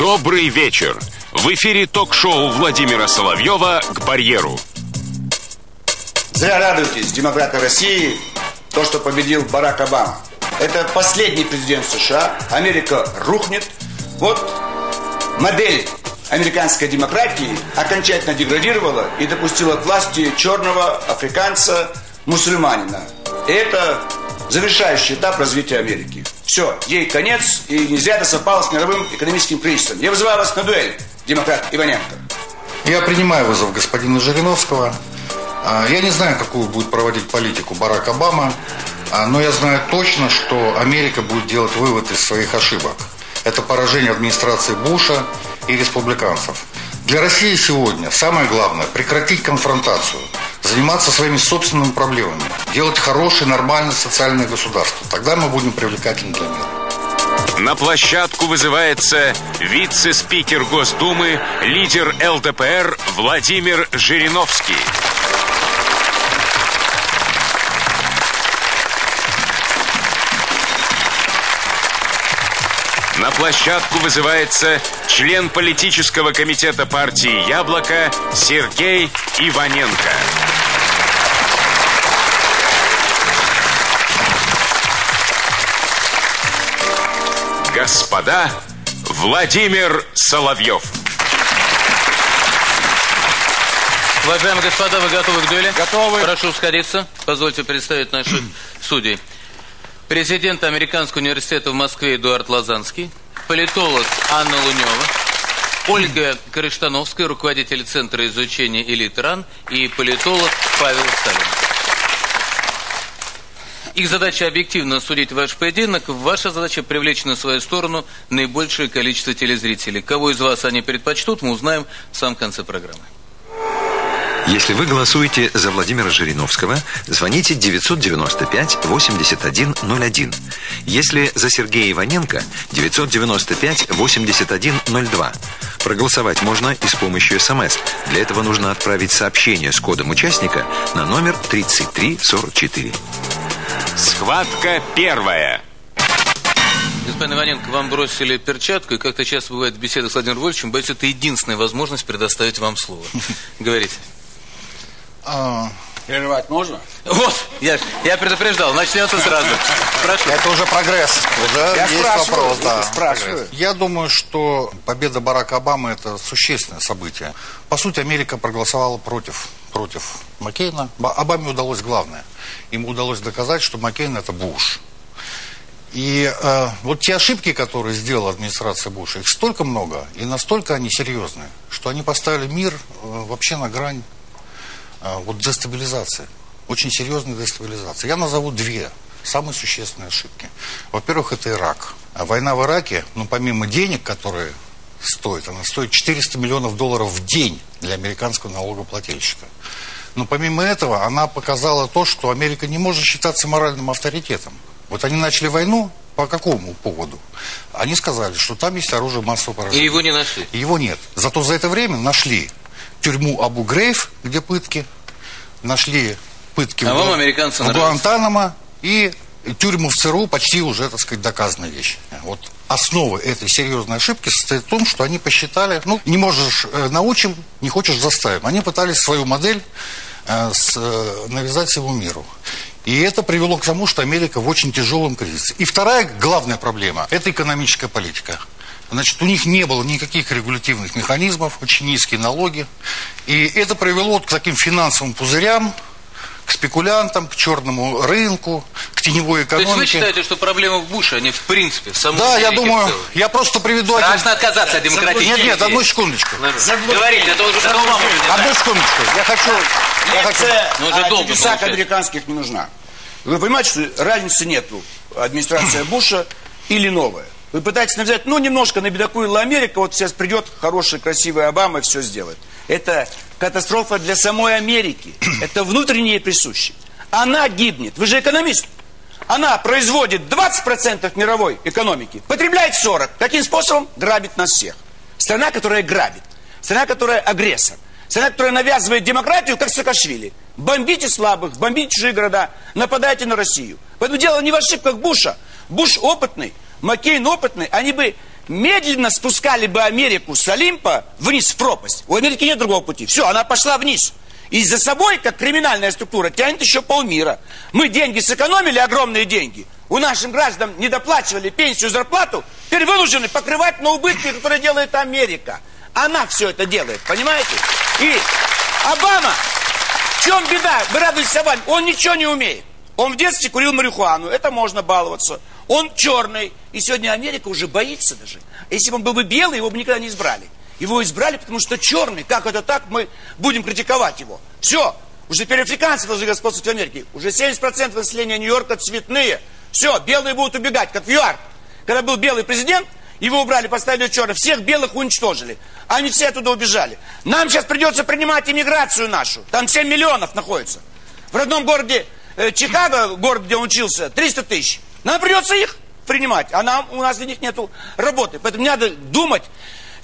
Добрый вечер. В эфире ток-шоу Владимира Соловьева «К барьеру». Зря радуетесь, демократы России, то, что победил Барак Обама. Это последний президент США. Америка рухнет. Вот модель американской демократии окончательно деградировала и допустила к власти черного африканца, мусульманина. И это завершающий этап развития Америки. Все, ей конец, и не зря это совпало с мировым экономическим кризисом. Я вызываю вас на дуэль, демократ Иваненко. Я принимаю вызов господина Жириновского. Я не знаю, какую будет проводить политику Барак Обама, но я знаю точно, что Америка будет делать вывод из своих ошибок. Это поражение администрации Буша и республиканцев. Для России сегодня самое главное – прекратить конфронтацию, заниматься своими собственными проблемами, делать хорошее, нормальное социальное государство. Тогда мы будем привлекательны для мира. На площадку вызывается вице-спикер Госдумы, лидер ЛДПР Владимир Жириновский. На площадку вызывается член политического комитета партии «Яблоко» Сергей Иваненко. Господа, Владимир Соловьев. Уважаемые господа, вы готовы к дуэли? Готовы. Прошу сходиться. Позвольте представить наших судей. Президент Американского университета в Москве Эдуард Лазанский, политолог Анна Лунева, Ольга Корыштановская, руководитель Центра изучения элит РАН, и политолог Павел Сталин. Их задача объективно судить ваш поединок. Ваша задача привлечь на свою сторону наибольшее количество телезрителей. Кого из вас они предпочтут, мы узнаем в самом конце программы. Если вы голосуете за Владимира Жириновского, звоните 995-8101. Если за Сергея Иваненко, 995-8102. Проголосовать можно и с помощью СМС. Для этого нужно отправить сообщение с кодом участника на номер 3344. Схватка первая. Господин Иваненко, вам бросили перчатку, и как-то часто бывает в беседах с Владимиром Вольфовичем, боюсь, это единственная возможность предоставить вам слово. Говорите. Прерывать можно? Вот, я предупреждал, начнется сразу. Прошу. Это уже прогресс. Уже Я есть спрашиваю, вопрос, да. спрашиваю. Я думаю, что победа Барака Обамы – это существенное событие. По сути, Америка проголосовала против Маккейна. Обаме удалось главное. Ему удалось доказать, что Маккейн – это Буш. И вот те ошибки, которые сделала администрация Буша, их столько много, и настолько они серьезные, что они поставили мир вообще на грань вот дестабилизации. Очень серьезной дестабилизации. Я назову две самые существенные ошибки. Во-первых, это Ирак. Война в Ираке, ну, помимо денег, которые стоит, она стоит $400 миллионов в день для американского налогоплательщика. Но помимо этого, она показала то, что Америка не может считаться моральным авторитетом. Вот они начали войну по какому поводу? Они сказали, что там есть оружие массового поражения. И его не нашли? Его нет. Зато за это время нашли тюрьму Абу-Грейб, где пытки, нашли пытки вам американцы в Гуантанамо и тюрьму в ЦРУ, почти уже, так сказать, доказанная вещь. Вот основа этой серьезной ошибки состоит в том, что они посчитали, ну, не можешь научим, не хочешь заставим. Они пытались свою модель навязать всему миру. И это привело к тому, что Америка в очень тяжелом кризисе. И вторая главная проблема – это экономическая политика. Значит, у них не было никаких регулятивных механизмов, очень низкие налоги. И это привело к таким финансовым пузырям, к спекулянтам, к черному рынку, к теневой экономике. То есть вы считаете, что проблема в Буше, а не в принципе, в самом Да, Америке? Я думаю, я просто приведу... Страшно отказаться от демократии. Нет, одну секундочку. Говорите, это уже одну секундочку. Я хочу... Лекция о чудесах американских не нужна. Вы понимаете, что разницы нету. Администрация Буша или новая. Вы пытаетесь навязать, ну, немножко набедокурила Америка, вот сейчас придет хороший, красивый Обама и все сделает. Это катастрофа для самой Америки. Это внутреннее присуще. Она гибнет. Вы же экономист. Она производит 20% мировой экономики, потребляет 40%. Таким способом грабит нас всех. Страна, которая грабит. Страна, которая агрессор. Страна, которая навязывает демократию, как Саакашвили. Бомбите слабых, бомбите чужие города, нападайте на Россию. Поэтому дело не в ошибках Буша. Буш опытный, Маккейн опытный, они бы медленно спускали бы Америку с Олимпа вниз в пропасть. У Америки нет другого пути. Все, она пошла вниз. И за собой, как криминальная структура, тянет еще полмира. Мы деньги сэкономили, огромные деньги. У наших граждан не доплачивали пенсию, зарплату. Теперь вынуждены покрывать на убытки, которые делает Америка. Она все это делает, понимаете? И Обама, в чем беда? Вы радуетесь Обаме, он ничего не умеет. Он в детстве курил марихуану, это можно баловаться. Он черный, и сегодня Америка уже боится даже. Если бы он был бы белый, его бы никогда не избрали. Его избрали, потому что черный. Как это так? Мы будем критиковать его. Все. Уже теперь африканцы должны господствовать в Америке. Уже 70% населения Нью-Йорка цветные. Все, белые будут убегать, как в ЮАР. Когда был белый президент, его убрали, поставили черных. Всех белых уничтожили. Они все оттуда убежали. Нам сейчас придется принимать иммиграцию нашу. Там 7 миллионов находится. В родном городе Чикаго, город, где он учился, 300 тысяч. Нам придется их принимать. А у нас для них нету работы. Поэтому надо думать.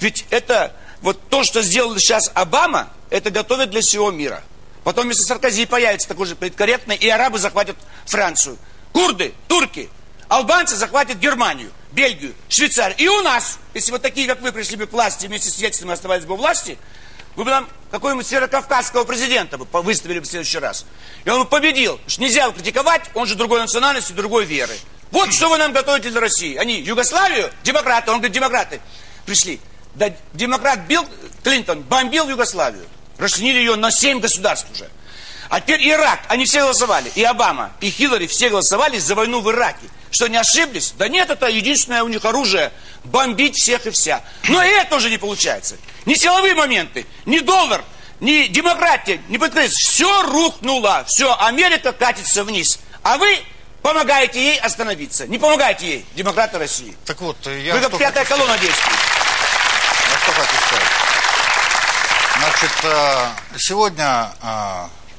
Ведь это, вот то, что сделал сейчас Обама, это готовит для всего мира. Потом вместо Саркози появится такой же политкорректный, и арабы захватят Францию. Курды, турки, албанцы захватят Германию, Бельгию, Швейцарию. И у нас, если вот такие, как вы, пришли бы к власти, вместе с Ельциным оставались бы у власти, вы бы нам какого-нибудь северокавказского президента бы выставили бы в следующий раз. И он бы победил. Потому что нельзя его критиковать, он же другой национальности, другой веры. Вот что вы нам готовите для России. Они Югославию, демократы, он говорит, демократы пришли. Да, демократ Билл Клинтон бомбил Югославию. Расчленили ее на 7 государств уже. А теперь Ирак. Они все голосовали. И Обама, и Хиллари все голосовали за войну в Ираке. Что, не ошиблись? Да нет, это единственное у них оружие. Бомбить всех и вся. Но и это уже не получается. Ни силовые моменты, ни доллар, ни демократия, ни подкрытие. Все рухнуло. Все, Америка катится вниз. А вы помогаете ей остановиться. Не помогаете ей, демократы России. Так вот, я... Вы как пятая колонна действуете. Что хочу сказать? Значит, сегодня,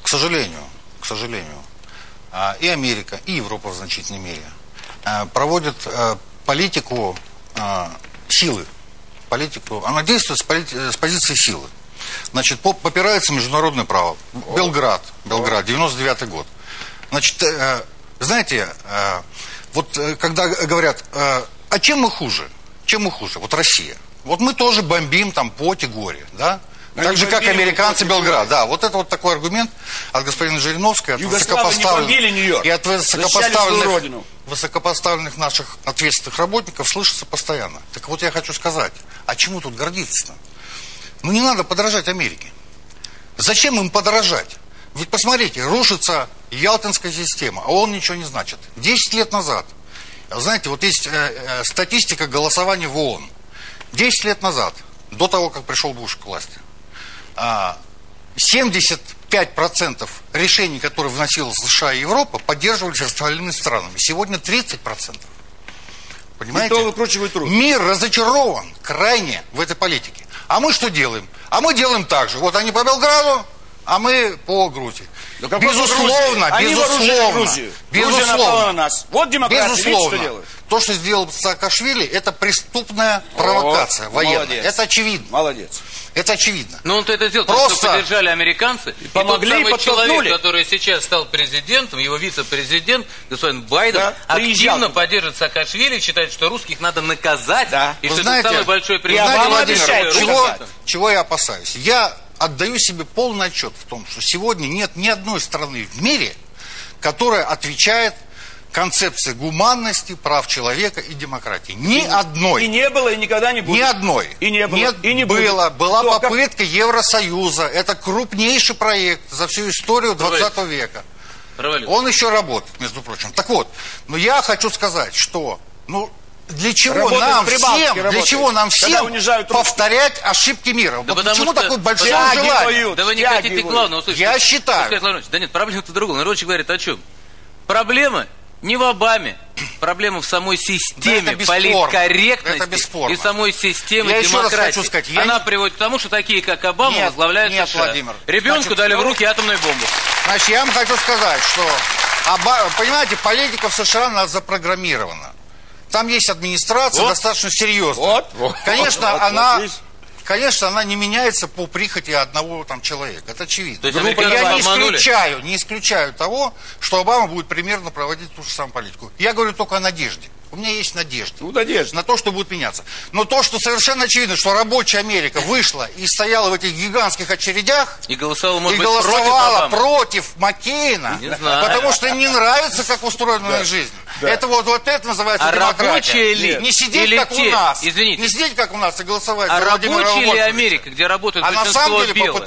к сожалению, и Америка, и Европа в значительной мере проводят политику силы. Она действует с позиции силы. Значит, попирается международное право. Белград, 99-й год. Значит, знаете, вот когда говорят, а чем мы хуже? Чем мы хуже? Вот Россия. Вот мы тоже бомбим там поте горе, да? Так же, как американцы Белград. Да, вот это вот такой аргумент от господина Жириновского, от высокопоставленных, и от высокопоставленных наших ответственных работников слышится постоянно. Так вот я хочу сказать, а чему тут гордиться-то? Ну не надо подражать Америке. Зачем им подражать? Ведь посмотрите, рушится Ялтинская система, а он ничего не значит. 10 лет назад, знаете, вот есть статистика голосования в ООН. 10 лет назад, до того, как пришел Буш к власти, 75% решений, которые вносила США и Европа, поддерживались остальными странами. Сегодня 30%. Понимаете? И то выкручивают руки. Мир разочарован крайне в этой политике. А мы что делаем? А мы делаем так же. Вот они по Белграду, а мы по Грузии. Да безусловно. Безусловно. Нас. Вот демократы, безусловно. Видите, что делают? То, что сделал Саакашвили, это преступная провокация военная. Молодец. Это очевидно. Молодец. Это очевидно. Но он-то это сделал, потому что поддержали американцы. И помогли, тот самый человек, который сейчас стал президентом, его вице-президент, господин Байден, активно поддерживает Саакашвили, считает, что русских надо наказать. Да. И что это самый большой президент. Чего я опасаюсь? Я отдаю себе полный отчет в том, что сегодня нет ни одной страны в мире, которая отвечает концепции гуманности, прав человека и демократии. Ни одной. И не было, и никогда не будет. Ни одной. И не было. Нет, и не было. Была попытка Евросоюза. Это крупнейший проект за всю историю 20 века. Он еще работает, между прочим. Так вот, но я хочу сказать, что для чего нам всем повторять ошибки мира? Да почему такое большое желание? Да вы не хотите главного услышать. Я считаю. Да нет, проблема-то другая. Народович говорит о чем? Проблема не в Обаме. Проблема в самой системе политкорректности и самой системе демократии. Она приводит к тому, что такие, как Обама, возглавляют США. Владимир. Ребенку дали в руки атомную бомбу. Значит, я вам хочу сказать, что, понимаете, политика в США она запрограммирована. Там есть администрация достаточно серьезная. Конечно, она не меняется по прихоти одного человека. Это очевидно. Я не исключаю того, что Обама будет примерно проводить ту же самую политику. Я говорю только о надежде. У меня есть надежда. Ну, надежда. На то, что будет меняться. Но то, что совершенно очевидно, что рабочая Америка вышла и стояла в этих гигантских очередях и голосовала, может и быть, голосовала против Маккейна, потому что им не нравится, как устроена их жизнь. Да. Это вот это называется демократия. Не сидеть, как у нас. Извините. Не сидеть, как у нас, и голосовать. А рабочая ли Америка, где работают большинство белых?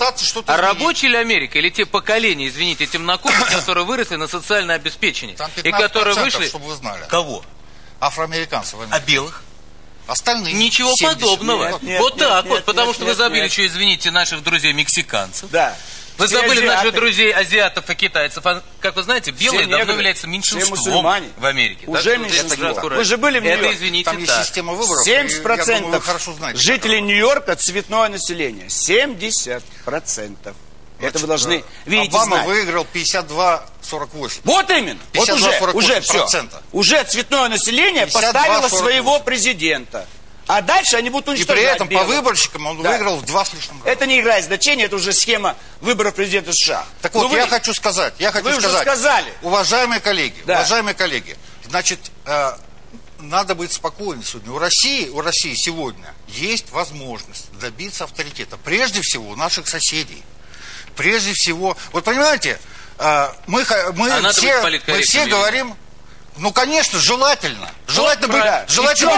А рабочая ли Америка или те поколения, извините, темнокожих, которые выросли на социальное обеспечение? Там 15%, и которые вышли... чтобы вы знали. Кого? Афроамериканцев. А белых? Остальные. Ничего 70. подобного. Нет, вот нет, так нет, вот, потому нет, что нет, вы забыли нет. еще, извините, наших друзей мексиканцев. Да. Вы Все забыли азиаты. наших друзей азиатов и китайцев. А, как вы знаете, белые негры, давно являются все меньшинством мусульмане. в Америке. Уже Так что меньшинство. это аккуратно. Вы же были в Нью-Йорке. Это, извините, Там есть так. система выборов. 70% жителей Нью-Йорка цветное население. 70%. Это вы должны видеть. Обама выиграл 52-48. Вот именно. Вот уже все. Уже цветное население 52, поставило 48. своего президента. А дальше они будут И уничтожать при этом белых. по выборщикам он выиграл в 2 с лишним раза. Это не играет значения, это уже схема выборов президента США. Так вот, Но я хочу сказать, вы уже сказали. уважаемые коллеги, Да. значит, надо быть спокойным сегодня. У России сегодня есть возможность добиться авторитета. Прежде всего, у наших соседей. Прежде всего, вот понимаете, мы все говорим, ну, конечно, желательно. Желательно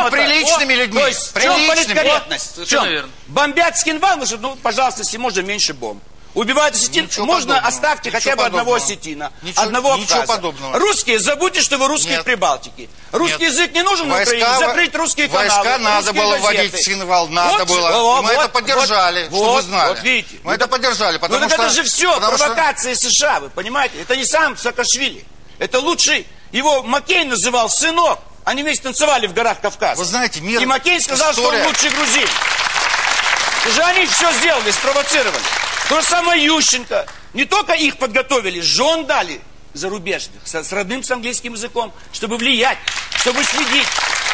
быть приличными людьми. То есть, политкорректность? В чем? Бомбят Скинвал, ну, пожалуйста, если можно, меньше бомб. Убивают осетин, можно оставьте хотя бы одного осетина, одного абхаза. Ничего подобного. Русские, забудьте, что вы русские в Прибалтике. Русский язык не нужен на Украине, закрыть русские каналы. Войска надо было вводить в Скинвал, надо было. Мы это поддержали, чтобы вы знали. Вот видите. Мы это поддержали, потому что... это же все провокации США, вы понимаете? Это не сам Саакашвили. Это лучший. Его Маккейн называл сынок. Они вместе танцевали в горах Кавказа. Вы знаете, мир... И Маккейн сказал, что он лучший грузин. Уже они все сделали, спровоцировали. То же самое Ющенко. Не только их подготовили, жен дали зарубежных, с родным с английским языком, чтобы влиять, чтобы следить,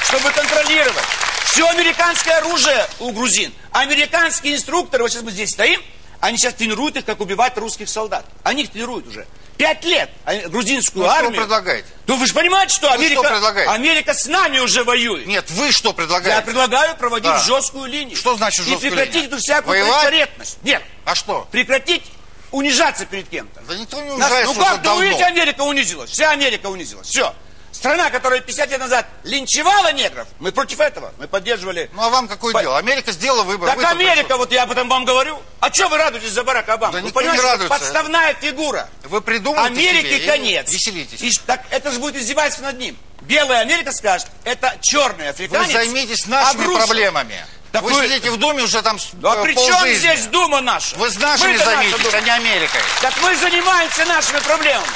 чтобы контролировать. Все американское оружие у грузин. Американские инструкторы, вот сейчас мы здесь стоим, они сейчас тренируют их, как убивать русских солдат. Они их тренируют уже. 5 лет грузинскую армию. Что вы предлагаете? Ну вы же понимаете, что Америка с нами уже воюет. Нет, вы что предлагаете? Я предлагаю проводить жесткую линию. Что значит жесткую линию? И прекратить эту всякую политкорректность. Нет. А что? Прекратить унижаться перед кем-то. Да никто не унижается Ну как, давно. видите, Америка унизилась. Вся Америка унизилась. Все. Страна, которая 50 лет назад линчевала негров, мы против этого. Мы поддерживали... Ну а вам какое дело? Америка сделала выбор. Так Америка, вот я об этом вам говорю. А что вы радуетесь за Барака Обаму? Да вы никто не понимаете, радуется. подставная фигура. Вы придумали Америке себе конец. Веселитесь. И так, это же будет издевательство над ним. Белая Америка скажет, это черный африканец. Вы займитесь нашими проблемами. Так вы сидите в Думе уже там а при чем здесь Дума наша? Вы с нашими займитесь, а не Америкой. Так мы занимаемся нашими проблемами.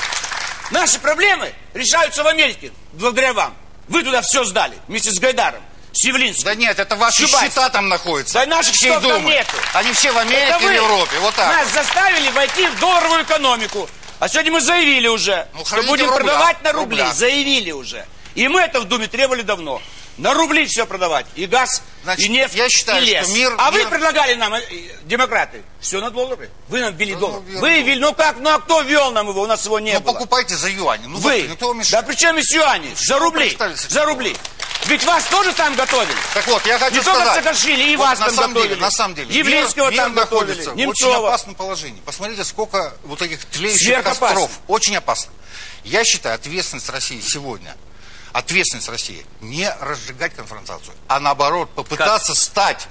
Наши проблемы решаются в Америке, благодаря вам. Вы туда все сдали, вместе с Гайдаром, с Явлинским. Да нет, это ваши счета там находятся. Да наших счетов там нету. Они все в Америке и в Европе, вот так. Нас заставили войти в долларовую экономику. А сегодня мы заявили уже, что будем продавать на рубли. Заявили уже. И мы это в Думе требовали давно. На рубли все продавать. И газ, и нефть, я считаю, и лес. Что мир, вы предлагали нам, демократы, все на доллары. Вы нам ввели доллар. Вы ввели, ну а кто ввел нам его? У нас его не было. Покупайте за юани. Ну, вы. Да при чем и с юани? За рубли. За рубли. Ведь вас тоже там готовили. Так вот, я хочу сказать. Не только Саакашвили, и вас там готовили. На самом деле. Явлинского мир там готовили. Немцова. В Немцова. очень опасном положении. Посмотрите, сколько вот этих тлеющих костров. Очень опасно. Я считаю, ответственность России сегодня. Ответственность России не разжигать конфронтацию, а наоборот попытаться стать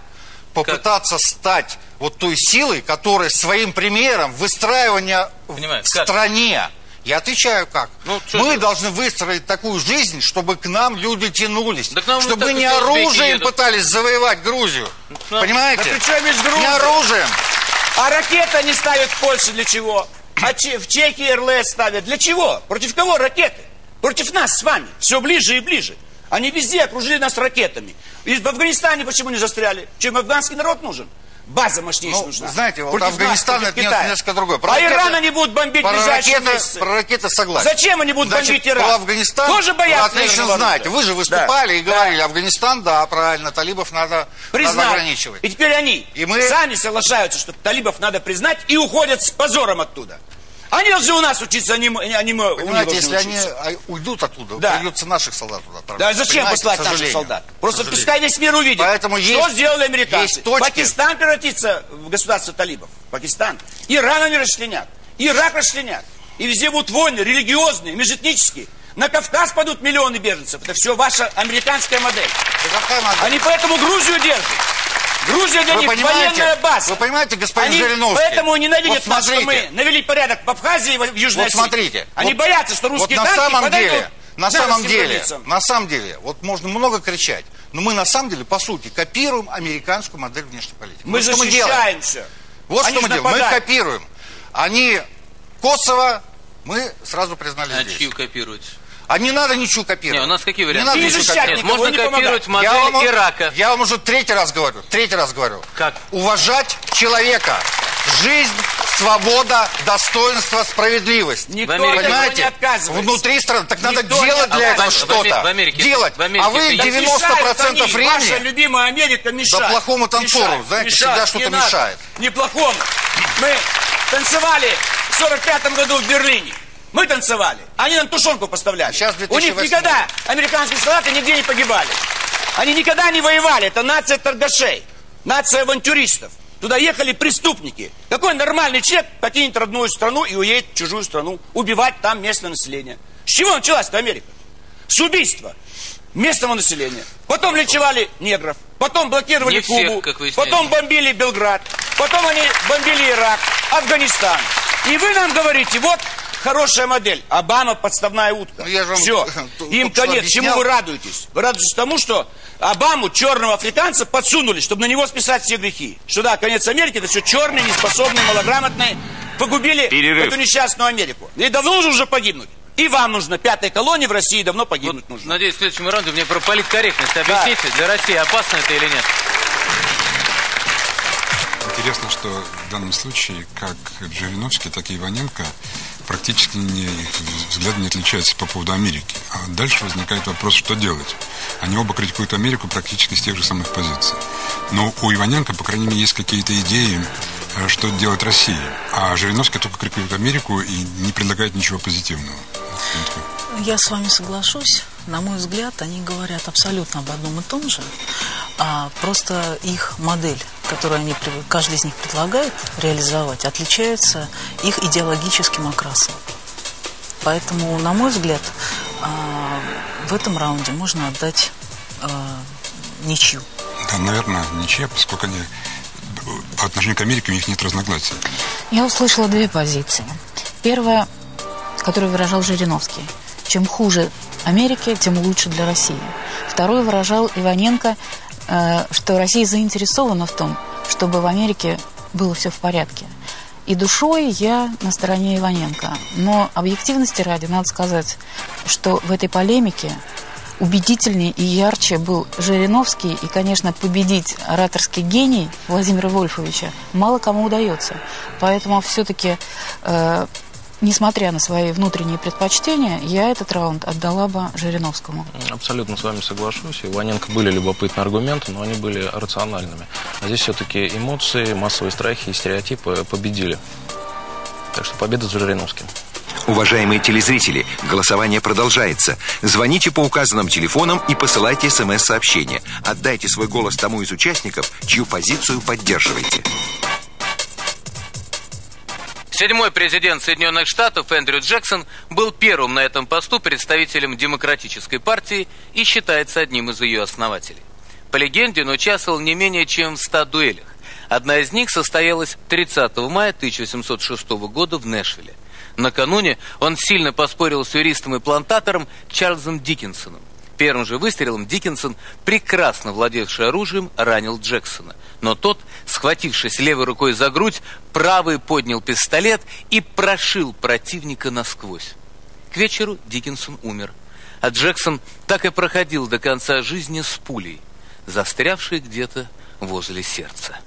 вот той силой, которая своим примером выстраивания в стране. Я отвечаю как. Мы должны выстроить такую жизнь, чтобы к нам люди тянулись, чтобы мы не оружием пытались завоевать Грузию. Понимаете? Не оружием. А ракеты они ставят в Польше для чего? А в Чехии РЛС ставят для чего? Против кого ракеты? Против нас с вами. Все ближе и ближе. Они везде окружили нас ракетами. И в Афганистане почему не застряли? Чем афганский народ нужен? База мощнейшая нужна. Знаете, вот Афганистан это несколько другое. А Иран они будут бомбить в ближайшие месяцы. Про ракеты согласен. Зачем они будут бомбить Иран? Про Афганистан тоже боятся. Вы отлично знаете. Вы же выступали и говорили, Афганистан, да, правильно, талибов надо ограничивать. И теперь они сами соглашаются, что талибов надо признать и уходят с позором оттуда. Они должны у нас учиться, они мы. Понимаете, если они уйдут оттуда, придется наших солдат туда отправить. Да, зачем послать наших солдат? Просто пускай весь мир увидит. Поэтому что сделали американцы? Пакистан превратится в государство талибов. Пакистан. Иран они расчленят. Ирак расчленят. И везде будут войны религиозные, межэтнические. На Кавказ падут миллионы беженцев. Это все ваша американская модель. Они поэтому Грузию держат. Грузия для них военная база. Вы понимаете, господин Жириновский? Поэтому ненавидят нас, что мы навели порядок в Абхазии и в Южной Осетии. Смотрите. Они боятся, что русские танки подойдут. На самом деле, вот можно много кричать, но мы на самом деле, по сути, копируем американскую модель внешней политики. Мы защищаемся. Вот что мы делаем. Мы копируем. Они Kosovo, мы сразу признали здесь. А чью копировать? А не надо ничего копировать. Не, у нас какие варианты? Не надо можно копировать модель Ирака. Я вам уже третий раз говорю. Как? Уважать человека. Жизнь, свобода, достоинство, справедливость. Никто понимаете? Не отказывается. Внутри страны. Так надо делать для этого что-то. В Америке. Делать. А вы 90% времени... Ваша любимая Америка мешает. Да плохому танцору, знаете, всегда что-то мешает. Не плохому. Мы танцевали в 45-м году в Берлине. Мы танцевали. Они нам тушенку поставляли. Сейчас у них никогда американские солдаты нигде не погибали. Они никогда не воевали. Это нация торгашей. Нация авантюристов. Туда ехали преступники. Какой нормальный человек покинет родную страну и уедет в чужую страну убивать там местное население? С чего началась-то Америка? С убийства местного населения. Потом линчевали негров. Потом блокировали Кубу. Потом бомбили Белград. Потом они бомбили Ирак, Афганистан. И вы нам говорите, вот хорошая модель. Обама подставная утка. Все. Им конец. Чему вы радуетесь? Вы радуетесь тому, что Обаму, черного африканца, подсунули, чтобы на него списать все грехи. Что да, конец Америки, это все черные, неспособные, малограмотные. Погубили эту несчастную Америку. И давно уже погибнуть. И вам нужно. 5-й колонии в России давно погибнуть нужно. Надеюсь, в следующем раунде мне про политкорректность объясните. Для России опасно это или нет? Интересно, что в данном случае как Жириновский, так и Иваненко практически взгляды не отличаются по поводу Америки. А дальше возникает вопрос, что делать. Они оба критикуют Америку практически с тех же самых позиций. Но у Иваненко, по крайней мере, есть какие-то идеи, что делать России. А Жириновский только критикует Америку и не предлагает ничего позитивного. Я с вами соглашусь. На мой взгляд, они говорят абсолютно об одном и том же. Просто их модель, которую каждый из них предлагает реализовать, отличается их идеологическим окрасом. Поэтому, на мой взгляд, в этом раунде можно отдать ничью. Да, наверное, ничья, поскольку они по отношению к Америке у них нет разногласий. Я услышала две позиции. Первая, которую выражал Жириновский. Чем хуже Америке, тем лучше для России. Второй выражал Иваненко, что Россия заинтересована в том, чтобы в Америке было все в порядке. И душой я на стороне Иваненко. Но объективности ради надо сказать, что в этой полемике убедительнее и ярче был Жириновский. И, конечно, победить ораторский гений Владимира Вольфовича мало кому удается. Поэтому все-таки... Несмотря на свои внутренние предпочтения, я этот раунд отдала бы Жириновскому. Абсолютно с вами соглашусь. У Иваненко были любопытные аргументы, но они были рациональными. А здесь все-таки эмоции, массовые страхи и стереотипы победили. Так что победа за Жириновским. Уважаемые телезрители, голосование продолжается. Звоните по указанным телефонам и посылайте СМС-сообщения. Отдайте свой голос тому из участников, чью позицию поддерживаете. 7-й президент Соединенных Штатов Эндрю Джексон был первым на этом посту представителем Демократической партии и считается одним из ее основателей. По легенде, он участвовал не менее чем в 100 дуэлях. Одна из них состоялась 30 мая 1806 года в Нэшвилле. Накануне он сильно поспорил с юристом и плантатором Чарльзом Диккенсоном. Первым же выстрелом Диккенсон, прекрасно владевший оружием, ранил Джексона. Но тот, схватившись левой рукой за грудь, правой поднял пистолет и прошил противника насквозь. К вечеру Диккенсон умер, а Джексон так и проходил до конца жизни с пулей, застрявшей где-то возле сердца.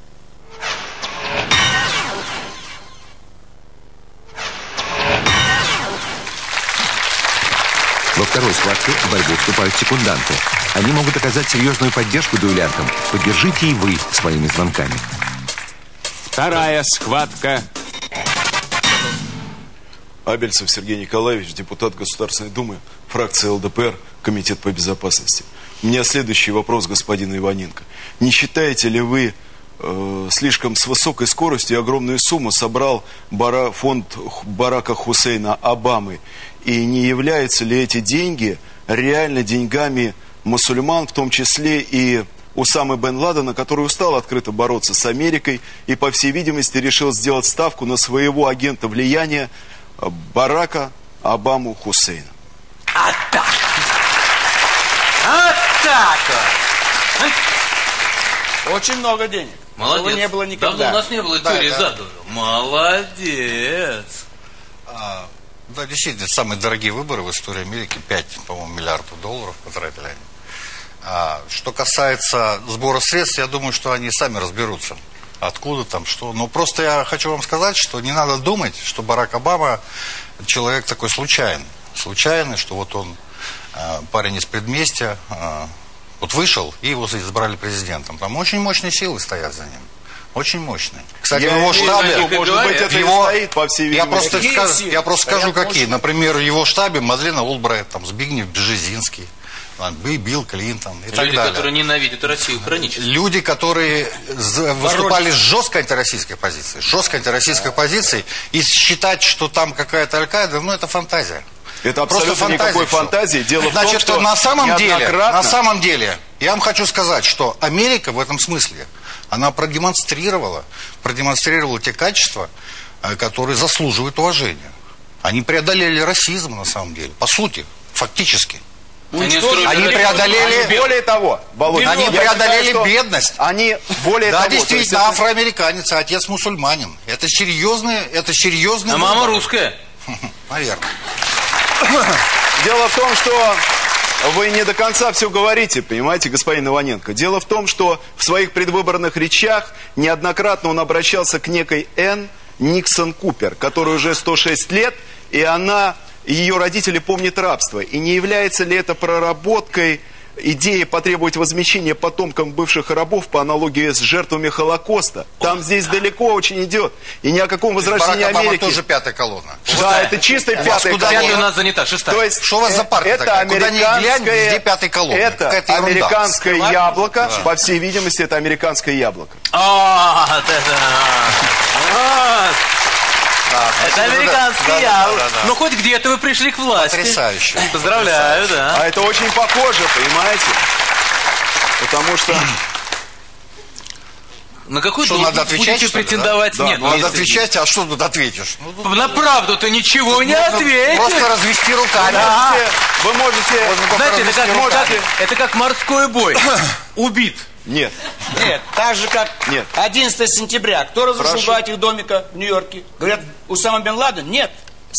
Во второй схватке в борьбу вступают секунданты. Они могут оказать серьезную поддержку дуэлянтам. Поддержите и вы своими звонками. Вторая схватка. Абельцев Сергей Николаевич, депутат Государственной Думы, фракция ЛДПР, Комитет по безопасности. У меня следующий вопрос господину Иваненко. Не считаете ли вы слишком с высокой скоростью и огромную сумму собрал фонд Барака Хусейна Обамы? И не являются ли эти деньги реально деньгами мусульман, в том числе и Усамы бен Ладена, который устал открыто бороться с Америкой и, по всей видимости, решил сделать ставку на своего агента влияния Барака Обаму Хусейна? А так! А так! Очень много денег. Молодец. Этого не было никогда. Давно у нас не было теории заговора. Молодец. Да, действительно, самые дорогие выборы в истории Америки. 5, по-моему, миллиардов долларов потратили они. Что касается сбора средств, я думаю, что они сами разберутся. Откуда там, что. Но просто я хочу вам сказать, что не надо думать, что Барак Обама человек такой случайный, что вот он парень из предместья, вот вышел, и его избрали президентом. Там очень мощные силы стоят за ним. Очень мощные. Кстати, в его штабе... Может быть, это и стоит, по всей видимости. Я просто скажу, какие. Например, в его штабе Мадлена Олбрайт, там, Збигнев Бжезинский, Билл Клинтон и так далее. Люди, которые ненавидят Россию хронически. Люди, которые выступали с жесткой антироссийской позицией, и считать, что там какая-то Аль-Каида, ну, это фантазия. Это абсолютно никакой фантазии. Дело в том, что на самом деле, я вам хочу сказать, что Америка в этом смысле, она продемонстрировала те качества, которые заслуживают уважения. Они преодолели расизм, на самом деле, по сути, фактически. Они преодолели... Более того, Володя, они преодолели бедность. Они более того... Да, действительно, афроамериканец, отец мусульманин. Это серьезный... А мама русская? Наверное. Дело в том, что вы не до конца все говорите, понимаете, господин Иваненко. Дело в том, что в своих предвыборных речах неоднократно он обращался к некой Энн Никсон Купер, которой уже 106 лет, и ее родители помнят рабство. И не является ли это проработкой идеи потребовать возмещения потомкам бывших рабов по аналогии с жертвами Холокоста? Там здесь далеко очень идет. И ни о каком возвращении Барак Обама Америки... тоже пятая колонна. Да, это чистая пятая колонна. У нас занята шестая. То есть, что у вас за партия это такая? Куда ни глянь, везде пятая колонна. Это американское яблоко. По всей видимости, это американское яблоко. Это американский яблоко. Ну, хоть где-то вы пришли к власти. Потрясающе. Поздравляю, да. А это очень похоже, понимаете? Потому что... На какой что, надо отвечать, будете претендовать? Да? Нет, надо отвечать, а что тут ответишь? На правду ты ничего не ответишь. Просто развести руками. Вы можете... Знаете, это как морской бой. Убит. Нет. Нет, так же как 11 сентября. Кто разрушил 2 этих домика в Нью-Йорке? Говорят, Усама бен Ладен? Нет.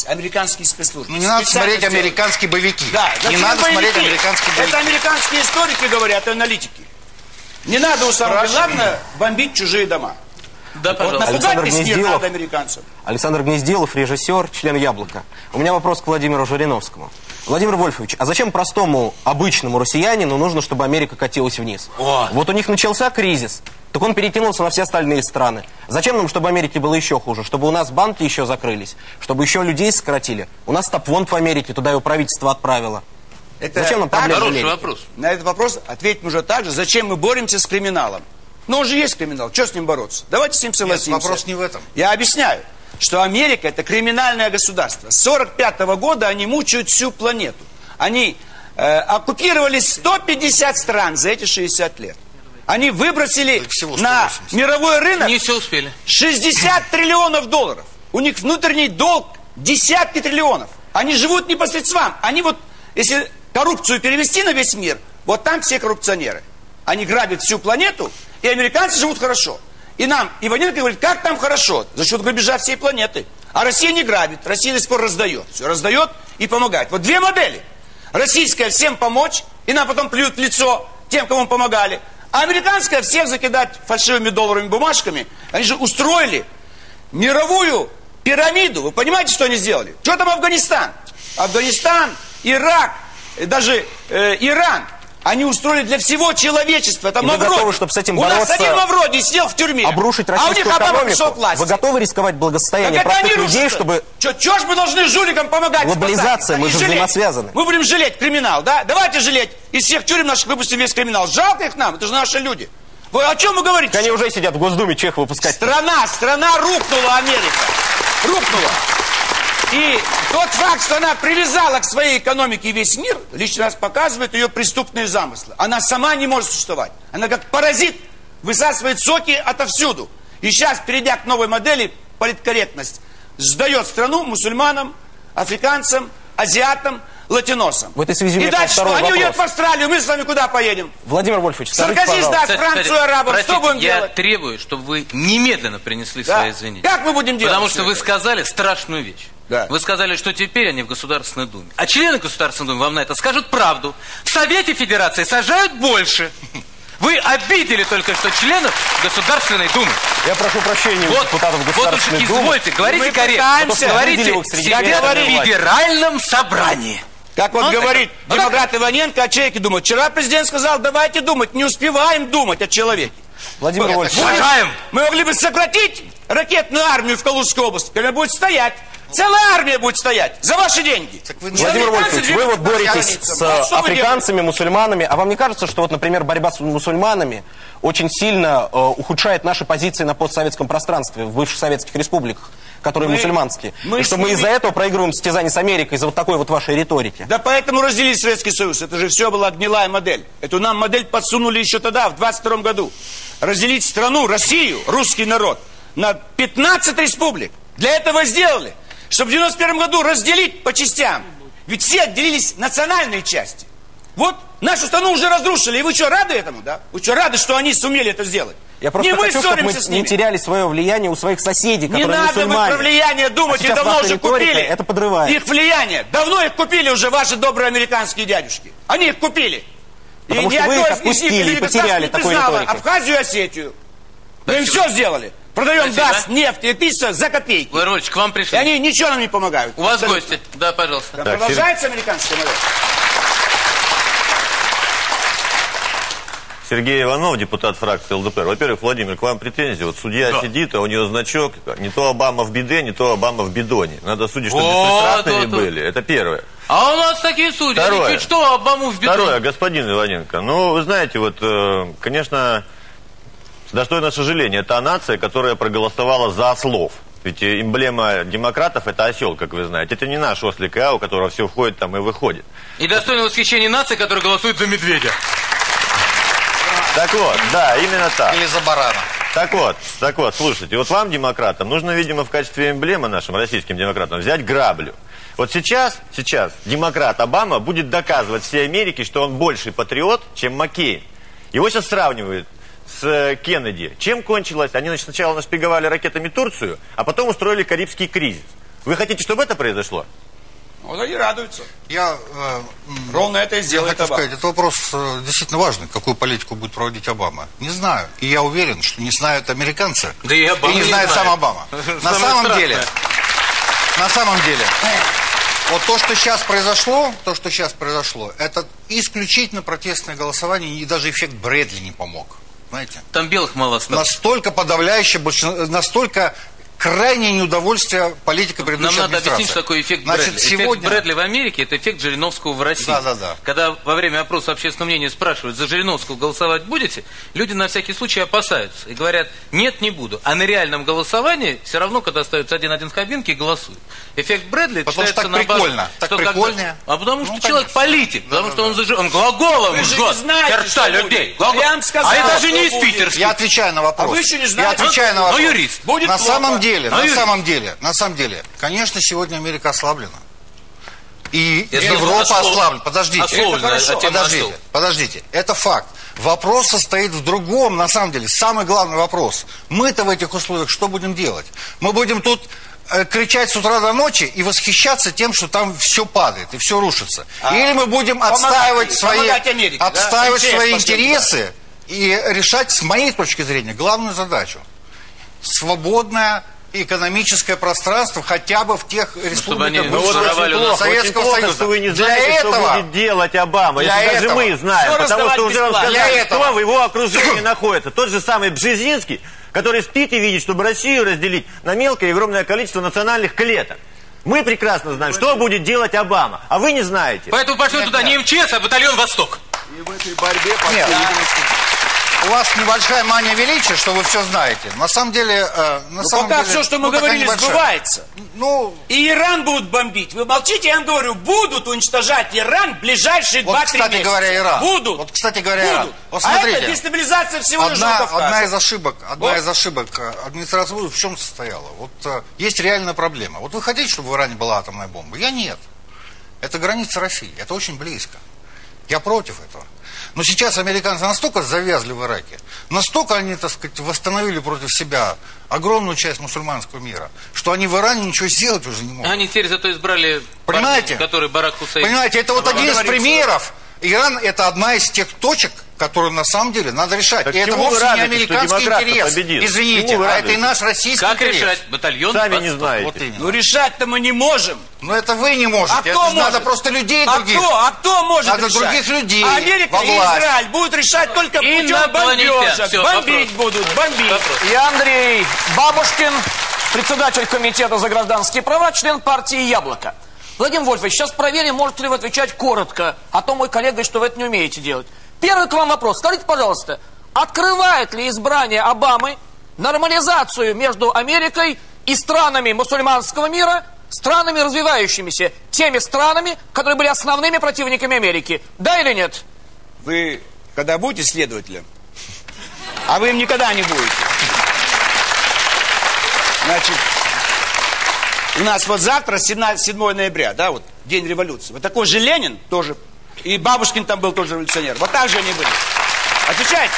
Американские спецслужбы. Ну, не надо смотреть американские боевики. Да, не надо смотреть американские боевики. Это американские историки говорят, аналитики. Не надо Усама бен Ладена бомбить чужие дома. Да, пожалуйста. Вот напугать весь мир надо американцам. Александр Гнездилов, режиссер, член «Яблока». У меня вопрос к Владимиру Жириновскому. Владимир Вольфович, а зачем простому, обычному россиянину нужно, чтобы Америка катилась вниз? Вот у них начался кризис, так он перекинулся на все остальные страны. Зачем нам, чтобы Америке было еще хуже? Чтобы у нас банки еще закрылись? Чтобы еще людей сократили? У нас топ-фонд в Америке, туда его правительство отправило. Зачем нам проблема? Хороший вопрос. На этот вопрос ответим уже так же. Зачем мы боремся с криминалом? Ну, он же есть криминал. Что с ним бороться? Давайте с ним согласимся. Нет, вопрос не в этом. Я объясняю, что Америка – это криминальное государство. С 1945 года они мучают всю планету. Они оккупировали 150 стран за эти 60 лет. Они выбросили на мировой рынок не все успели. 60 триллионов долларов. У них внутренний долг десятки триллионов. Они живут не по средствам. Они вот, если коррупцию перевести на весь мир, вот там все коррупционеры. Они грабят всю планету, и американцы живут хорошо. И нам Иваненко говорит, как там хорошо, за счет грабежа всей планеты. А Россия не грабит, Россия до сих пор раздает. Все раздает и помогает. Вот две модели. Российская всем помочь, и нам потом плюют в лицо тем, кому помогали. А американская всех закидать фальшивыми долларовыми бумажками. Они же устроили мировую пирамиду. Вы понимаете, что они сделали? Что там Афганистан? Афганистан, Ирак, даже Иран. Они устроили для всего человечества. Это Мавроди. Вы готовы, чтобы с этим бороться? У нас один Мавроди сидел в тюрьме. Обрушить российскую экономику? Вы готовы рисковать благосостояние простых людей, чтобы... Чего ж мы должны жуликам помогать? Глобализация, мы же взаимосвязаны. Мы будем жалеть криминал, да? Давайте жалеть. Из всех тюрем наших выпустим весь криминал. Жалко их нам, это же наши люди. Вы о чем вы говорите? Они уже сидят в Госдуме, чех выпускать. Страна рухнула, Америка. Рухнула. И тот факт, что она привязала к своей экономике весь мир, лишний раз показывает ее преступные замыслы. Она сама не может существовать. Она как паразит высасывает соки отовсюду. И сейчас, перейдя к новой модели, политкорректность сдает страну мусульманам, африканцам, азиатам, латиносам. В этой связи и дальше что? Они уедут в Австралию, мы с вами куда поедем? Владимир Вольфович, Саркози сдаст Францию, арабам, что будем я делать? требую, чтобы вы немедленно принесли свои извинения. Как мы будем делать? Потому что вы сказали страшную вещь. Да. Вы сказали, что теперь они в Государственной Думе. А члены Государственной Думы вам на это скажут правду. В Совете Федерации сажают больше. Вы обидели только что членов Государственной Думы. Я прошу прощения у депутатов Государственной Думы. Извольте, говорите корректно. Говорите в Федеральном собрании. Как вот говорит демократ Иваненко о человеке думает. Вчера президент сказал, давайте думать. Не успеваем думать о человеке. Владимир Вольфович, мы могли бы сократить ракетную армию в Калужской области. Она будет стоять. Целая армия будет стоять за ваши деньги. Владимир Вольфович, вы вот боретесь с африканцами, мусульманами. А вам не кажется, что вот, например, борьба с мусульманами очень сильно ухудшает наши позиции на постсоветском пространстве в бывших советских республиках, которые мусульманские? И что мы из-за этого проигрываем состязание с Америкой, из-за вот такой вот вашей риторики? Да поэтому разделили Советский Союз. Это же все была гнилая модель. Эту нам модель подсунули еще тогда, в 22 году. Разделить страну, Россию, русский народ, на 15 республик. Для этого сделали. Чтобы в 91 году разделить по частям. Ведь все отделились национальные части. Вот нашу страну уже разрушили. И вы что, рады этому, да? Вы что, рады, что они сумели это сделать? Я просто хочу, чтобы мы не теряли свое влияние у своих соседей, которые мусульмане. Не надо вы про влияние думать, их давно уже купили. Это подрывает. Их влияние. Давно их купили уже ваши добрые американские дядюшки. Они их купили. Потому что вы их отпустили и потеряли такой риторикой. Абхазию и Осетию. Мы им все сделали. Продаем газ, нефть, электричество за копейки. Владимирович, к вам пришли. И они ничего нам не помогают. У вас гости. Да, пожалуйста. Так, продолжается американская модель? Сергей Иванов, депутат фракции ЛДПР. Во-первых, Владимир, к вам претензии. Вот судья сидит, а у нее значок не то Обама в беде, не то Обама в бидоне. Надо судить, чтобы беспристрастными были. Это первое. А у нас такие судьи. Второе. Чуть что, Обаму в бидоне. Второе, господин Иваненко. Ну, вы знаете, вот, конечно... Достойно сожаления, это нация, которая проголосовала за ослов. Ведь эмблема демократов – это осел, как вы знаете. Это не наш ослик у которого все входит там и выходит. И достойно восхищения нации, которая голосует за медведя. Так вот, да, именно так. Или за барана. Так вот, слушайте, вот вам, демократам, нужно, видимо, в качестве эмблемы нашим российским демократам взять граблю. Вот сейчас демократ Обама будет доказывать всей Америке, что он больший патриот, чем Маккейн. Его сейчас сравнивают с Кеннеди. Чем кончилось? Они, значит, сначала нашпиговали ракетами Турцию, а потом устроили Карибский кризис. Вы хотите, чтобы это произошло? Вот они радуются. Я ровно это и сделает Обама. Сказать, это вопрос действительно важный, какую политику будет проводить Обама. Не знаю. И я уверен, что не знают американцы. Да и Обама не знает сам Обама. На самом деле, вот то, что сейчас произошло, это исключительно протестное голосование, и даже эффект Брэдли не помог. Знаете? Там белых мало осталось. Настолько подавляющее большинство, настолько крайнее неудовольствие политика предыдущей администрации. Нам надо объяснить, что такое эффект Брэдли. Эффект Брэдли в Америке – это эффект Жириновского в России. Да. Когда во время опроса общественного мнения спрашивают, за Жириновского голосовать будете, люди на всякий случай опасаются и говорят, нет, не буду. А на реальном голосовании все равно, когда остается один-один в кабинке, голосуют. Эффект Брэдли считается наоборот. Так прикольно. А потому что человек политик, потому что он глаголом жжет сердца людей. А это даже не из питерских. Я отвечаю на вопрос. А вы еще не знаете? Я отвечаю на вопрос. Но юрист. На самом деле, конечно, сегодня Америка ослаблена. И Европа ослаблена. Подождите. Это факт. Вопрос состоит в другом, на самом деле. Самый главный вопрос. Мы-то в этих условиях что будем делать? Мы будем тут кричать с утра до ночи и восхищаться тем, что там все падает и все рушится. Или мы будем отстаивать свои интересы и решать, с моей точки зрения, главную задачу. Свободная экономическое пространство хотя бы в тех республиках бывшего Советского Союза. Что вы не знаете, что будет делать Обама. Если даже мы знаем, потому что уже вам сказали, кто в его окружении находится. Тот же самый Бжезинский, который спит и видит, чтобы Россию разделить на мелкое и огромное количество национальных клеток. Мы прекрасно знаем, что будет делать Обама, а вы не знаете. Поэтому пошли туда не МЧС, а батальон «Восток». И в этой борьбе... У вас небольшая мания величия, что вы все знаете. На самом деле... пока все, что мы говорили, сбывается. И Иран будут бомбить. Вы молчите, я вам говорю, будут уничтожать Иран в ближайшие 2-3 месяца. Кстати говоря, Иран. Будут. Вот, кстати говоря, Иран. Вот смотрите. А это дестабилизация всего Южного Кавказа. Одна из ошибок администрации Буша в чем состояла? Вот есть реальная проблема. Вот вы хотите, чтобы в Иране была атомная бомба? Я нет. Это граница России. Это очень близко. Я против этого. Но сейчас американцы настолько завязли в Ираке, настолько они, так сказать, восстановили против себя огромную часть мусульманского мира, что они в Иране ничего сделать уже не могут. Они теперь зато избрали понимаете? Партию, который Барак Хусейн. Понимаете, это вот один из примеров. Иран это одна из тех точек, которую на самом деле надо решать. Так и это вовсе не американский интерес. Извините, а это и наш российский интерес. Как решать? Батальон? Сами не знаете. Вот именно. Ну решать-то мы не можем. Но это вы не можете. А кто может? Надо просто людей других. А кто может надо решать? Других людей. А Америка и Израиль будут решать только путем бомбежек. Бомбить будут, бомбить. И Андрей Бабушкин, председатель комитета за гражданские права, член партии «Яблоко». Владимир Вольфович, сейчас проверим, можете ли вы отвечать коротко, а то мой коллега говорит, что вы это не умеете делать. Первый к вам вопрос. Скажите, пожалуйста, открывает ли избрание Обамы нормализацию между Америкой и странами мусульманского мира, странами развивающимися, теми странами, которые были основными противниками Америки? Да или нет? Вы когда будете следователем, а вы им никогда не будете. Значит, у нас вот завтра, 7 ноября, да, вот, День революции. Вот такой же Ленин тоже, и Бабушкин там был тоже революционер. Вот так же они были. Отвечайте.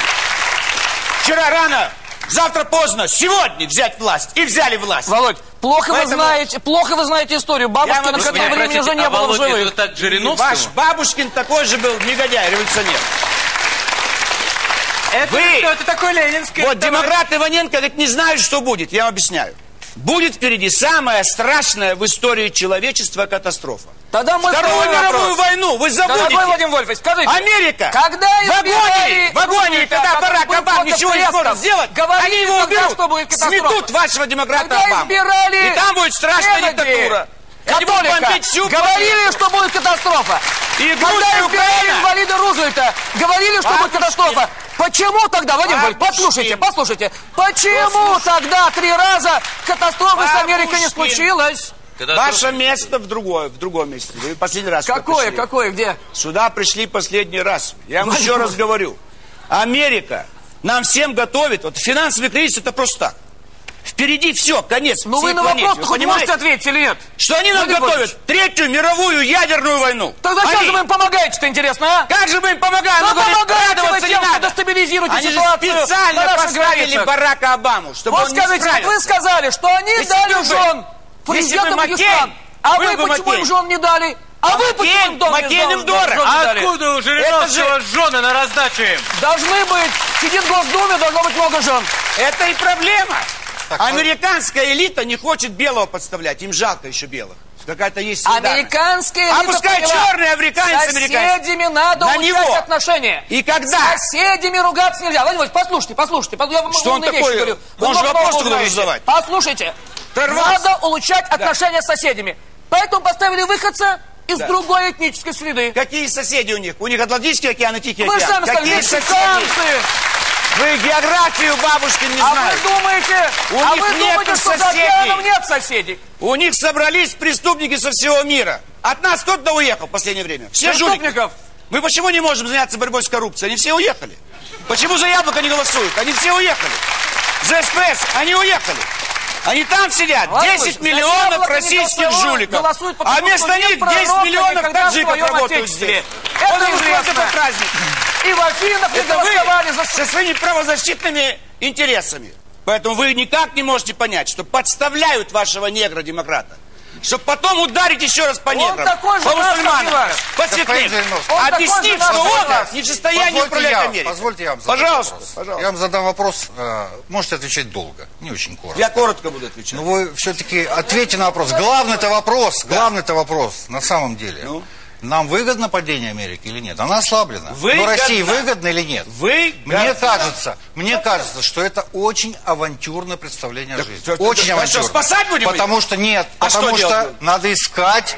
Вчера рано, завтра поздно, сегодня взять власть. И взяли власть. Володь, плохо вы знаете историю. Бабушкина к этому времени уже не было в живых. Так Ваш Бабушкин такой же был негодяй, революционер. Это такой ленинский. Вот демократ Иваненко говорит, не знают, что будет. Я вам объясняю. Будет впереди самая страшная в истории человечества катастрофа. Тогда мы Вторую мировую войну, вы забудете. Дорогой Владимир Вольфович, скажите. Америка. Когда в агонии, когда Барак Обама ничего не сможет сделать, они его уберут, сметут вашего демократа Обаму. И там будет страшная диктатура. Говорили, что будет катастрофа. Когда избирали инвалида Рузвельта, говорили, что будет катастрофа. Почему тогда, Владимир Вольфович, послушайте, почему тогда 3 раза катастрофы с Америкой не случилось? Ваше место в другом месте. Вы последний раз Какое, где? Сюда пришли последний раз. Я вам еще раз говорю. Америка нам всем готовит. Вот финансовый кризис это просто так. Впереди все, конец. Ну вы на вопрос хоть можете ответить или нет? Что они нам готовят? 3-ю мировую ядерную войну. Тогда как же вы им помогаете-то, интересно, а? Как же мы им помогаем? Ну помогаете вы тем, что дестабилизируете ситуацию. Они специально поставили Барака Обаму, чтобы он не справился. Вот вы сказали, что они дали жен президентам Пакистана. А вы почему им жен не дали? А вы почему им дом не дали? А откуда у Жириновского жены на раздачу им? Должны быть. Сидит в Госдуме, должно быть много жен. Это и проблема. Американская элита не хочет белого подставлять. Им жалко еще белых. Какая-то есть солидарность. Американская элита. А пускай черный американец. С соседями надо улучшать отношения. И когда? С соседями ругаться нельзя. Владимир Владимирович, послушайте. Я вам что он такой? Говорю. Он же вопрос должен задавать. Послушайте. Надо улучшать отношения с соседями. Поэтому поставили выходца из другой этнической среды. Какие соседи у них? У них Атлантический океан и Тихий океан. Вы сами сказали, мексиканцы. Вы географию Бабушкин не знаете. Вы думаете, что за океаном нет соседей? У них собрались преступники со всего мира. От нас кто-то уехал в последнее время. Все преступников. Мы почему не можем заняться борьбой с коррупцией? Они все уехали. Почему за Яблоко не голосуют? Они все уехали. За СПС они уехали. Они там сидят. 10 миллионов российских жуликов. А вместо них 10 миллионов таджиков работают здесь. Это известно. Праздник. И в Афинах не голосовали за... со своими правозащитными интересами. Поэтому вы никак не можете понять, что подставляют вашего негра-демократа. чтобы потом ударить еще раз по неграм, такой же по наш, мусульманам, Абдулаев. по цветным, объяснив, что он не в состоянии управлять Америкой. Позвольте я вам задам вопрос. Я вам задам вопрос, можете отвечать долго, не очень коротко. Я коротко буду отвечать. Но вы все-таки ответьте на вопрос. Главный-то вопрос, на самом деле. Нам выгодно падение Америки или нет? Она ослаблена. Но России выгодно или нет? Мне кажется, что это очень авантюрное представление о жизни. Очень авантюрно. Что, спасать будем? Потому что нет. Потому что надо искать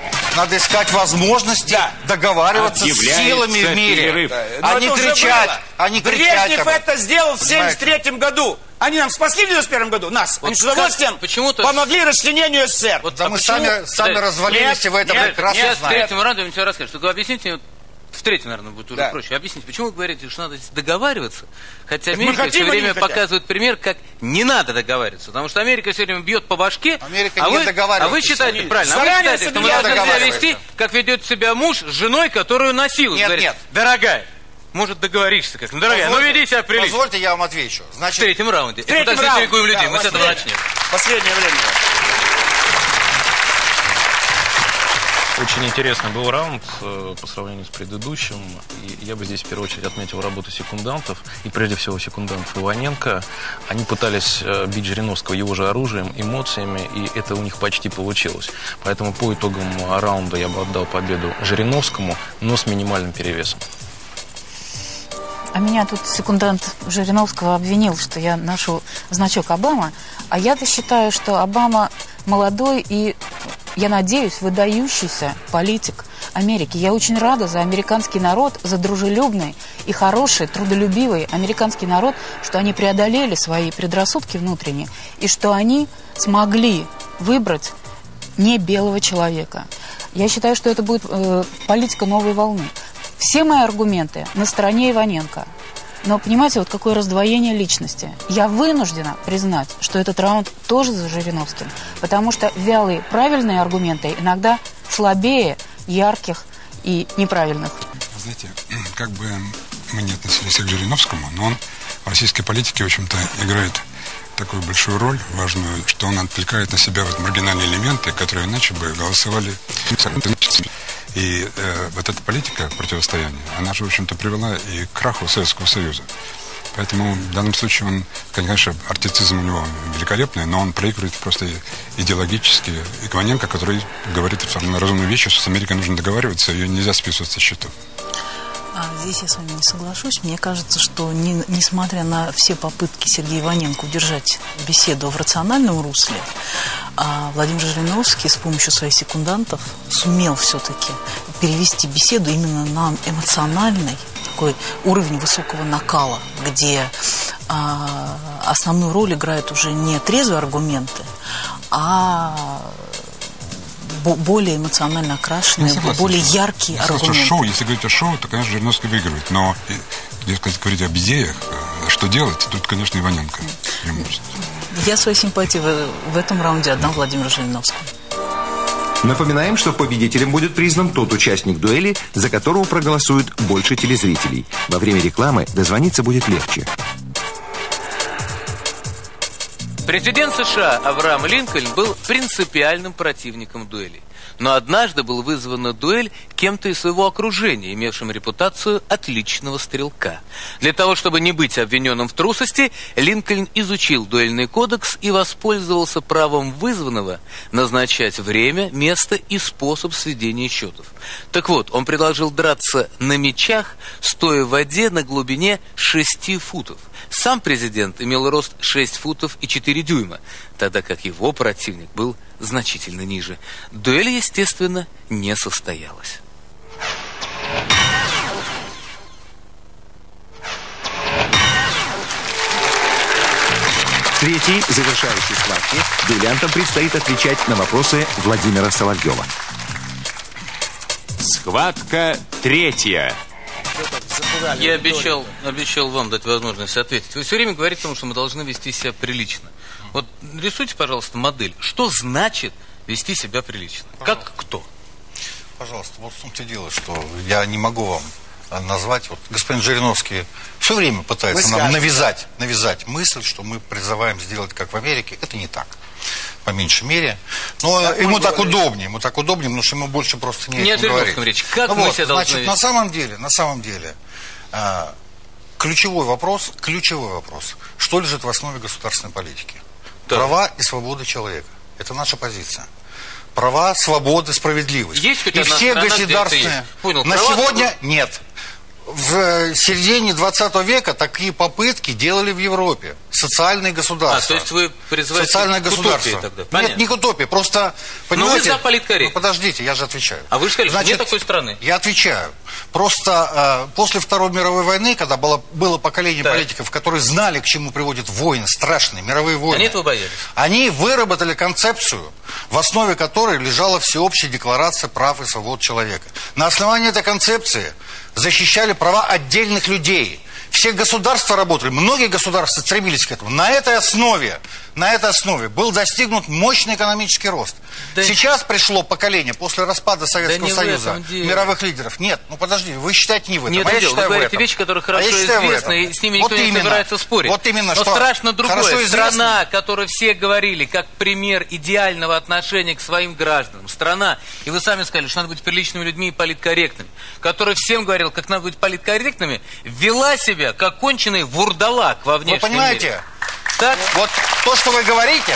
возможности договариваться с силами в мире. А не кричать. Брежнев это сделал в 1973 году. Они нам спасли в 1991 году, нас. Они с удовольствием помогли расчленению СССР. Да мы сами развалились, и в этом прекрасно знаем. В третьем раунде я тебе расскажу, что вы объясните мне, в третьем, наверное, будет уже проще. Объясните, почему вы говорите, что надо договариваться, хотя Америка все время показывает пример, как не надо договариваться. Потому что Америка все время бьет по башке, а вы считаете, правильно, вы считаете, что мы должны себя вести, как ведет себя муж с женой, которую насилует. Говорит, дорогая, может, договоришься как-то. Дорогая, веди себя прилично. Позвольте, я вам отвечу. Значит, в третьем раунде. Это так заинтригуем людей, мы с этого начнем. Последнее время. Очень интересный был раунд по сравнению с предыдущим. И я бы здесь в первую очередь отметил работу секундантов. И прежде всего секундантов Иваненко. Они пытались бить Жириновского его же оружием, эмоциями. И это у них почти получилось. Поэтому по итогам раунда я бы отдал победу Жириновскому, но с минимальным перевесом. А меня тут секундант Жириновского обвинил, что я ношу значок Обама. А я-то считаю, что Обама молодой и, я надеюсь, выдающийся политик Америки. Я очень рада за американский народ, за дружелюбный и хороший, трудолюбивый американский народ, что они преодолели свои предрассудки внутренние и что они смогли выбрать не белого человека. Я считаю, что это будет политика новой волны. Все мои аргументы на стороне Иваненко. Но, понимаете, вот какое раздвоение личности. Я вынуждена признать, что этот раунд тоже за Жириновским. Потому что вялые правильные аргументы иногда слабее ярких и неправильных. Знаете, как бы мы не относились к Жириновскому, но он в российской политике, в общем-то, играет такую большую роль, важную, что он отвлекает на себя вот маргинальные элементы, которые иначе бы голосовали. И вот эта политика противостояния, она же, в общем-то, привела и к краху Советского Союза. Поэтому в данном случае он, конечно, артистизм у него великолепный, но он проигрывает просто идеологически. И Иваненко, который говорит абсолютно разумную вещь, что с Америкой нужно договариваться, ее нельзя списывать со счетов. Здесь я с вами не соглашусь. Мне кажется, что несмотря на все попытки Сергея Иваненко удержать беседу в рациональном русле, Владимир Жириновский с помощью своих секундантов сумел все-таки перевести беседу именно на эмоциональный такой уровень высокого накала, где основную роль играют уже не трезвые аргументы, а более эмоционально окрашенные, более яркие аргументы. Шоу, если говорить о шоу, то, конечно, Жириновский выигрывает. Но если говорить об идеях, что делать, тут, конечно, Иваненко. Я свои симпатии в этом раунде отдам Владимиру Жириновскому. Напоминаем, что победителем будет признан тот участник дуэли, за которого проголосуют больше телезрителей. Во время рекламы дозвониться будет легче. Президент США Авраам Линкольн был принципиальным противником дуэли. Но однажды был вызван на дуэль кем-то из своего окружения, имевшим репутацию отличного стрелка. Для того, чтобы не быть обвиненным в трусости, Линкольн изучил дуэльный кодекс и воспользовался правом вызванного назначать время, место и способ сведения счетов. Так вот, он предложил драться на мечах, стоя в воде на глубине 6 футов. Сам президент имел рост 6 футов и 4 дюйма, тогда как его противник был значительно ниже. Дуэль, естественно, не состоялась. В третьей, завершающей схватке, дуэлянтам предстоит отвечать на вопросы Владимира Соловьева. Схватка третья. Я обещал вам дать возможность ответить. Вы все время говорите о том, что мы должны вести себя прилично. Вот рисуйте, пожалуйста, модель. Что значит вести себя прилично? Пожалуйста. Как кто? Пожалуйста, вот в том-то дело, что я не могу вам назвать. Вот господин Жириновский все время пытается нам навязать мысль, что мы призываем сделать как в Америке. Это не так. по меньшей мере. Но ему так удобнее, потому что ему больше просто не о чем говорить. Речь. Как мы себя должны... Значит, на самом деле, ключевой вопрос, что лежит в основе государственной политики? Да. Права и свободы человека. Это наша позиция. Права, свободы, справедливость. Есть хоть и одна все страна, государственные... Понял, на сегодня нет. В середине 20 века такие попытки делали в Европе. Социальные государства. То есть вы призываете социальное к государство. утопии тогда? Понятно. Нет, не к утопии, просто... Но вы за политкорректность. Подождите, я же отвечаю. А вы же сказали, что нет такой страны. Я отвечаю. Просто после Второй мировой войны, когда было поколение политиков, которые знали, к чему приводят войны, страшные мировые войны. Они этого боялись. Они выработали концепцию, в основе которой лежала всеобщая декларация прав и свобод человека. На основании этой концепции защищали права отдельных людей. Все государства работали, многие государства стремились к этому. На этой основе был достигнут мощный экономический рост. Да. Сейчас пришло поколение после распада Советского Союза, мировых лидеров. Нет, подожди, вы считаете не в этом, нет, а я считаю в этом. Вы говорите вещи, которые хорошо известны, и с ними никто не собирается спорить. Вот именно, но что страшно другое. Страна, которую все говорили, как пример идеального отношения к своим гражданам. Страна, и вы сами сказали, что надо быть приличными людьми и политкорректными, которая всем говорила, как надо быть политкорректными, вела себя как конченый вурдалак во внешнем мире. Вы понимаете? Так? Вот то, что вы говорите,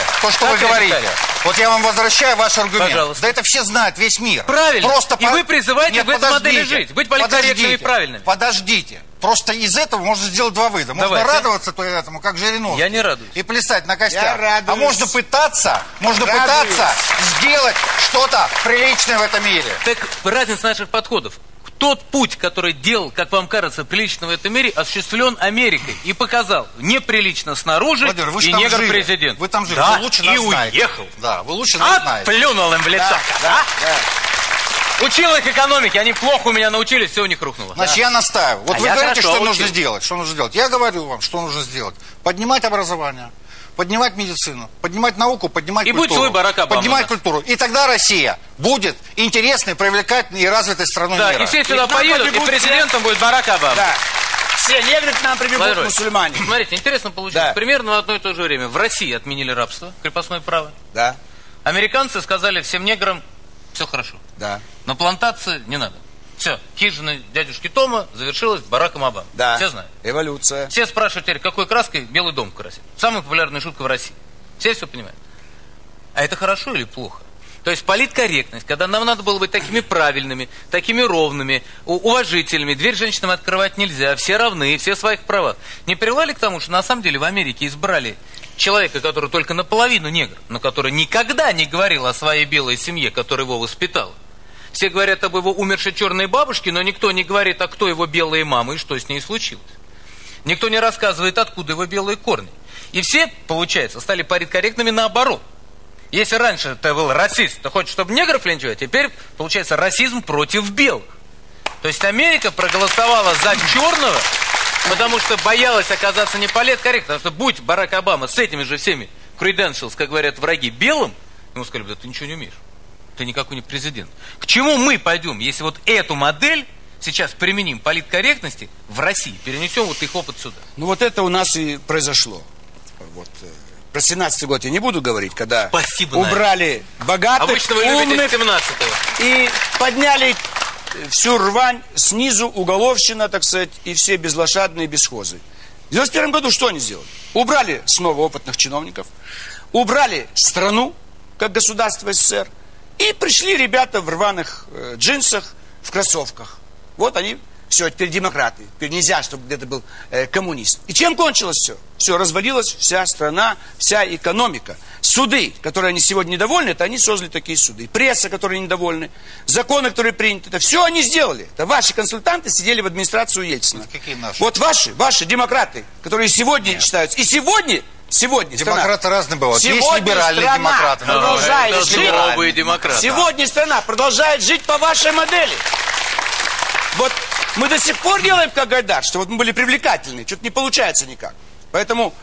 вот я вам возвращаю ваш аргумент. Пожалуйста. Да это все знают, весь мир. Правильно. И вы призываете в этой модели жить, быть политкорректными и правильными. Подождите. Просто из этого можно сделать два вывода. Можно радоваться этому, как Жириновский. Я не радуюсь. И плясать на костях. А можно пытаться сделать что-то приличное в этом мире. Так разница наших подходов. Тот путь, который делал, как вам кажется, прилично в этом мире, осуществлен Америкой и показал неприлично снаружи, Владимир, и негр-президент. Вы там жили, да, вы лучше нас знаете. Уехал. Да, вы лучше нас знаете. Плюнул им в лицо. Учил их экономике, они плохо у меня научились, все у них рухнуло. Значит, я настаиваю. Вот вы говорите, что нужно сделать. Я говорю вам, что нужно сделать. Поднимать образование, поднимать медицину, поднимать науку, поднимать культуру. И будет свой Барак Обама. Поднимать культуру. И тогда Россия будет интересной, привлекательной и развитой страной мира. Да, и все сюда поедут, и президентом будет Барак Обама. Да. Все негры к нам прибегут, мусульмане. Смотрите, интересно получилось. Да. Примерно в одно и то же время. В России отменили рабство, крепостное право. Да. Американцы сказали всем неграм, все хорошо. Да. На плантации не надо. Все, хижина дядюшки Тома завершилась Бараком Обамой. Да. Все знают. Эволюция. Все спрашивают теперь, какой краской Белый дом красит. Самая популярная шутка в России. Все понимают. А это хорошо или плохо? То есть политкорректность, когда нам надо было быть такими правильными, такими ровными, уважительными, дверь женщинам открывать нельзя, все равны, все в своих правах. Не привела ли к тому, что на самом деле в Америке избрали человека, который только наполовину негр, но который никогда не говорил о своей белой семье, которая его воспитала? Все говорят об его умершей черной бабушке, но никто не говорит, а кто его белые мамы и что с ней случилось. Никто не рассказывает, откуда его белые корни. И все, получается, стали политкорректными наоборот. Если раньше ты был расист, ты хочешь, чтобы негров линчевать, теперь, получается, расизм против белых. То есть Америка проголосовала за черного, потому что боялась оказаться не политкорректным. Потому что будь Барак Обама с этими же всеми credentials, как говорят враги, белым, ему сказали, да ты ничего не умеешь. Ты никакой не президент. К чему мы пойдем, если вот эту модель сейчас применим политкорректности в России, перенесем вот их опыт сюда? Ну вот это у нас и произошло. Вот. Про 17-й год я не буду говорить, когда убрали богатых, обычно вы умных, 17-го. И подняли всю рвань, снизу уголовщина, так сказать, и все безлошадные, бесхозы. В 91 году что они сделали? Убрали снова опытных чиновников, убрали страну, как государство СССР, и пришли ребята в рваных джинсах, в кроссовках. Вот они, все, теперь демократы. Теперь нельзя, чтобы где-то был коммунист. И чем кончилось все? Все, развалилась вся страна, вся экономика. Суды, которые они сегодня недовольны, это они создали такие суды. Пресса, которые недовольны, законы, которые приняты, это все они сделали. Это ваши консультанты сидели в администрации у Ельцина. Какие наши? Вот ваши демократы, которые сегодня считаются. И сегодня демократы страна, разные бывают. Есть либеральные демократы. Продолжает жить. Сегодня страна продолжает жить по вашей модели. Вот мы до сих пор делаем как Гайдар, что вот мы были привлекательны, что-то не получается никак. Поэтому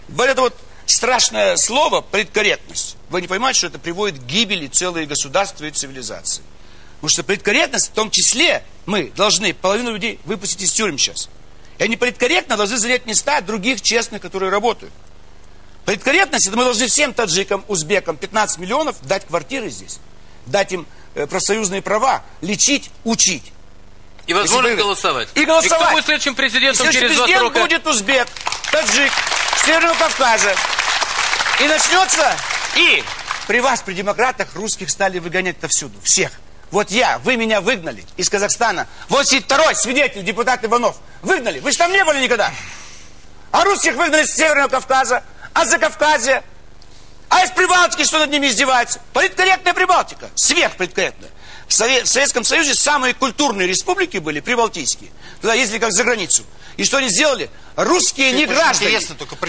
вот это вот страшное слово политкорректность. Вы не понимаете, что это приводит к гибели целые государства и цивилизации. Потому что политкорректность, в том числе, мы должны половину людей выпустить из тюрем сейчас. И они политкорректно должны занять места других честных, которые работают. Политкорректность, это мы должны всем таджикам, узбекам 15 миллионов дать квартиры здесь. Дать им профсоюзные права, лечить, учить. И возможность голосовать. И голосовать. И кто будет следующим президентом через 2 президент срока? Будет узбек, таджик, Северного Кавказа. И начнется, и при вас, при демократах, русских стали выгонять отовсюду. Всех. Вот вы меня выгнали из Казахстана. Вот сидит второй свидетель, депутат Иванов. Выгнали. Вы же там не были никогда. А русских выгнали с Северного Кавказа, а с Закавказья. А из Прибалтики что над ними издеваются? Политкорректная Прибалтика. Сверхполиткорректная. В Советском Союзе самые культурные республики были прибалтийские. Туда ездили как за границу. И что они сделали? Русские не граждане.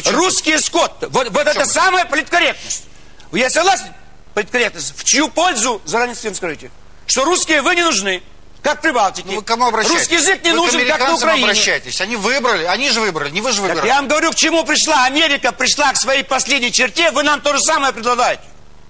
Русские скот. Вот это самая политкорректность. Я согласен, политкорректность. В чью пользу, заранее всем скажите, что русские вы не нужны, как в Прибалтике. Вы к кому обращаетесь? Русский язык не нужен, как на Украине. Обращайтесь. Они выбрали, они же выбрали, не вы же выбрали. Так я вам говорю, к чему пришла. Америка пришла к своей последней черте, вы нам то же самое предлагаете.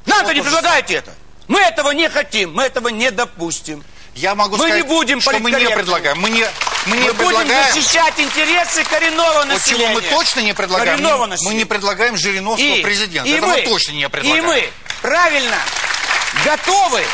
Нам-то не предлагаете это. Мы этого не хотим, мы этого не допустим. Я могу сказать, не будем что мы не предлагаем. Мы не будем защищать интересы коренного населения. Вот чего мы точно не предлагаем. Мы не предлагаем Жириновского президента. Это мы точно не предлагаем. И мы правильно готовы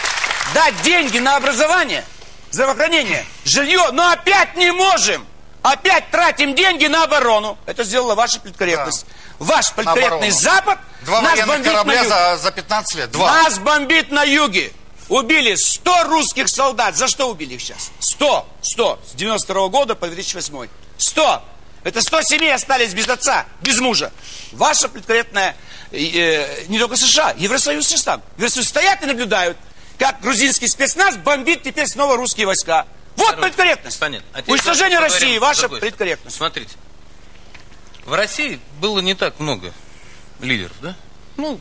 дать деньги на образование, здравоохранение, жилье, но опять не можем. Опять тратим деньги на оборону. Это сделала ваша политкорректность. Да. Ваш политкорректный Запад 2 военных корабля за 15 лет. 2. Нас бомбит на юге. Убили 100 русских солдат. За что убили их сейчас? 100. С 92 года по 2008. 100. Это 100 семей остались без отца, без мужа. Ваша политкорректная, не только США, Евросоюз сейчас там. Евросоюз стоят и наблюдают, как грузинский спецназ бомбит теперь снова русские войска. Вот политкорректность. Уничтожение России, ваша политкорректность. Смотрите. В России было не так много лидеров, да? Ну,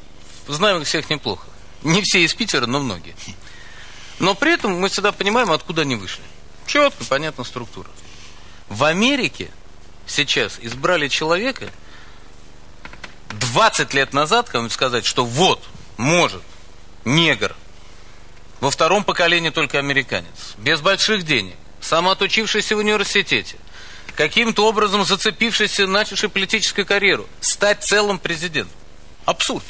знаем их всех неплохо. Не все из Питера, но многие. Но при этом мы всегда понимаем, откуда они вышли. Четко, понятна структура. В Америке сейчас избрали человека 20 лет назад, как сказать, что вот, может, негр, во втором поколении только американец, без больших денег, самоотучившийся в университете, каким-то образом зацепившийся, начавший политическую карьеру, стать целым президентом. Абсурд.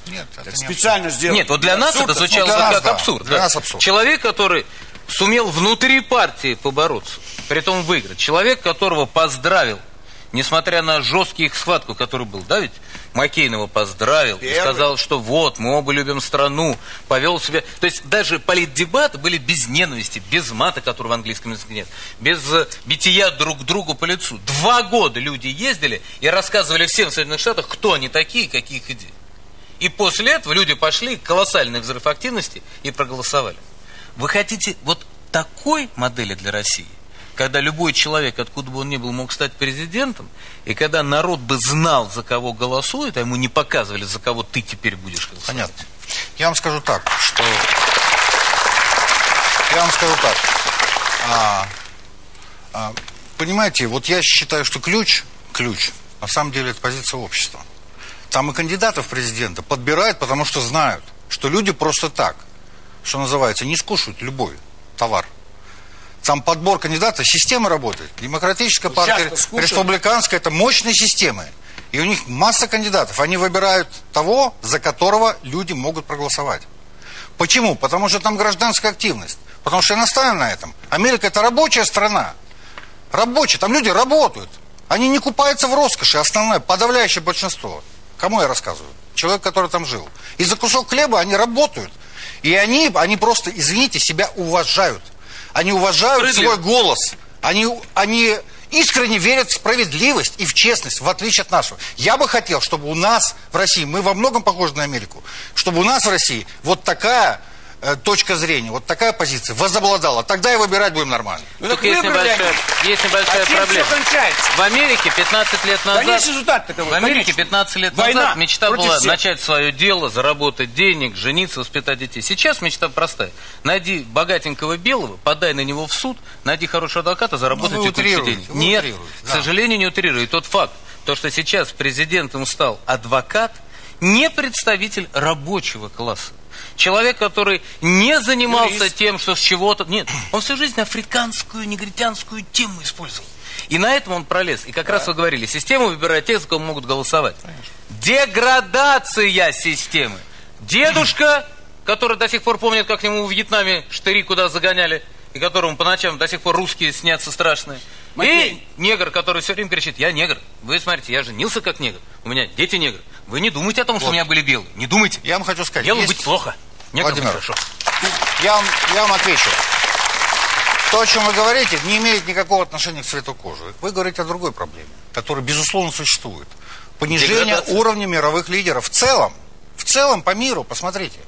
Нет, это специально сделано. Нет, вот для нас это звучало как абсурд. Для нас абсурд. Человек, который сумел внутри партии побороться, притом выиграть. Человек, которого поздравил, несмотря на жесткий их схватку, который был, да, ведь Маккейн его поздравил и сказал, что вот, мы оба любим страну, повел себя. То есть даже политдебаты были без ненависти, без мата, которого в английском языке нет, без бития друг другу по лицу. 2 года люди ездили и рассказывали всем в Соединенных Штатах, кто они такие, какие их идеи. И после этого люди пошли, колоссальный взрыв активности, и проголосовали. Вы хотите вот такой модели для России? Когда любой человек, откуда бы он ни был, мог стать президентом, и когда народ бы знал, за кого голосует, а ему не показывали, за кого ты теперь будешь голосовать. Понятно. Я вам скажу так, что... Понимаете, вот я считаю, что ключ, на самом деле, это позиция общества. Там и кандидатов в президента подбирают, потому что знают, что люди просто так, что называется, не скушают любой товар. Там подбор кандидатов, система работает. Демократическая партия, республиканская, это мощные системы. И у них масса кандидатов. Они выбирают того, за которого люди могут проголосовать. Почему? Потому что там гражданская активность. Потому что я настаиваю на этом. Америка — это рабочая страна. Рабочая. Там люди работают. Они не купаются в роскоши. Основное, подавляющее большинство. Кому я рассказываю? Человек, который там жил. И за кусок хлеба они работают. И они просто, извините, себя уважают. Они уважают свой голос. Они искренне верят в справедливость и в честность, в отличие от нашего. Я бы хотел, чтобы у нас в России, мы во многом похожи на Америку, чтобы у нас в России вот такая точка зрения, вот такая позиция возобладала. Тогда и выбирать будем нормально. Только есть небольшая проблема. В Америке 15 лет назад мечта была начать свое дело, заработать денег, жениться, воспитать детей. Сейчас мечта простая. Найди богатенького белого, подай на него в суд, найди хорошего адвоката, заработать и кучу денег. Нет, к сожалению, не утрирует. Тот факт, то, что сейчас президентом стал адвокат, не представитель рабочего класса. Человек, который не занимался тем, что с чего-то... Нет, он всю жизнь африканскую, негритянскую тему использовал. И на этом он пролез. И как раз вы говорили, система выбирает тех, за кого могут голосовать. Конечно. Деградация системы. Дедушка, который до сих пор помнит, как ему в Вьетнаме штыри куда загоняли, и которому по ночам до сих пор русские снятся страшные. И негр, который все время кричит: я негр. Вы смотрите, я женился как негр. У меня дети негры. Вы не думайте о том, что у меня были белые. Не думайте. Я вам хочу сказать. Белым быть плохо. Неграм быть хорошо. Я вам отвечу. То, о чем вы говорите, не имеет никакого отношения к цвету кожи. Вы говорите о другой проблеме, которая, безусловно, существует. Понижение уровня мировых лидеров. В целом по миру, посмотрите.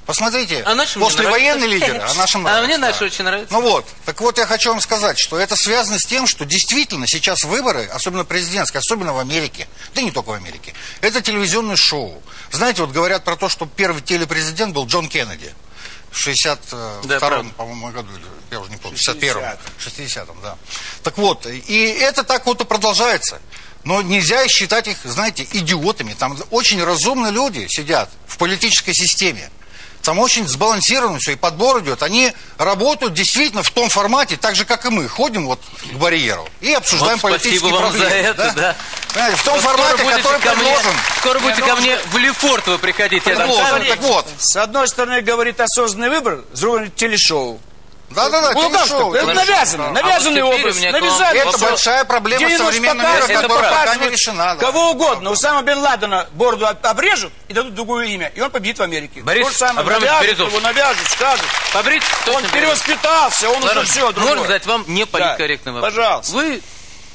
Посмотрите, послевоенные лидеры, а нашим нравится. А мне наши очень нравятся. Ну вот, так вот я хочу вам сказать, что это связано с тем, что действительно сейчас выборы, особенно президентские, особенно в Америке, да и не только в Америке, это телевизионное шоу. Знаете, вот говорят про то, что первый телепрезидент был Джон Кеннеди в 62-м, по-моему, году, я уже не помню, 61-м, 60-м, да. Так вот, и это так вот и продолжается. Но нельзя считать их, знаете, идиотами. Там очень разумные люди сидят в политической системе. Там очень сбалансировано все, и подбор идет. Они работают действительно в том формате, так же, как и мы. Ходим вот к барьеру и обсуждаем политические проблемы. Спасибо вам за это, да. Понимаете, в том формате, который предложен. Скоро будете ко мне в Лефортово приходить. Так вот, с одной стороны говорит осознанный выбор, с другой телешоу. Да-да-да, телешоу. Это навязано, навязанный образ. Это большая проблема современного мира, которая пока не решена. Кого угодно. Усама бен Ладена бороду обрежут и дадут другое имя. И он победит в Америке. Борис Абрамович, его навяжут, скажут. Он перевоспитался, он уже все другое. Можно задать вам неполиткорректный вопрос? Пожалуйста. Вы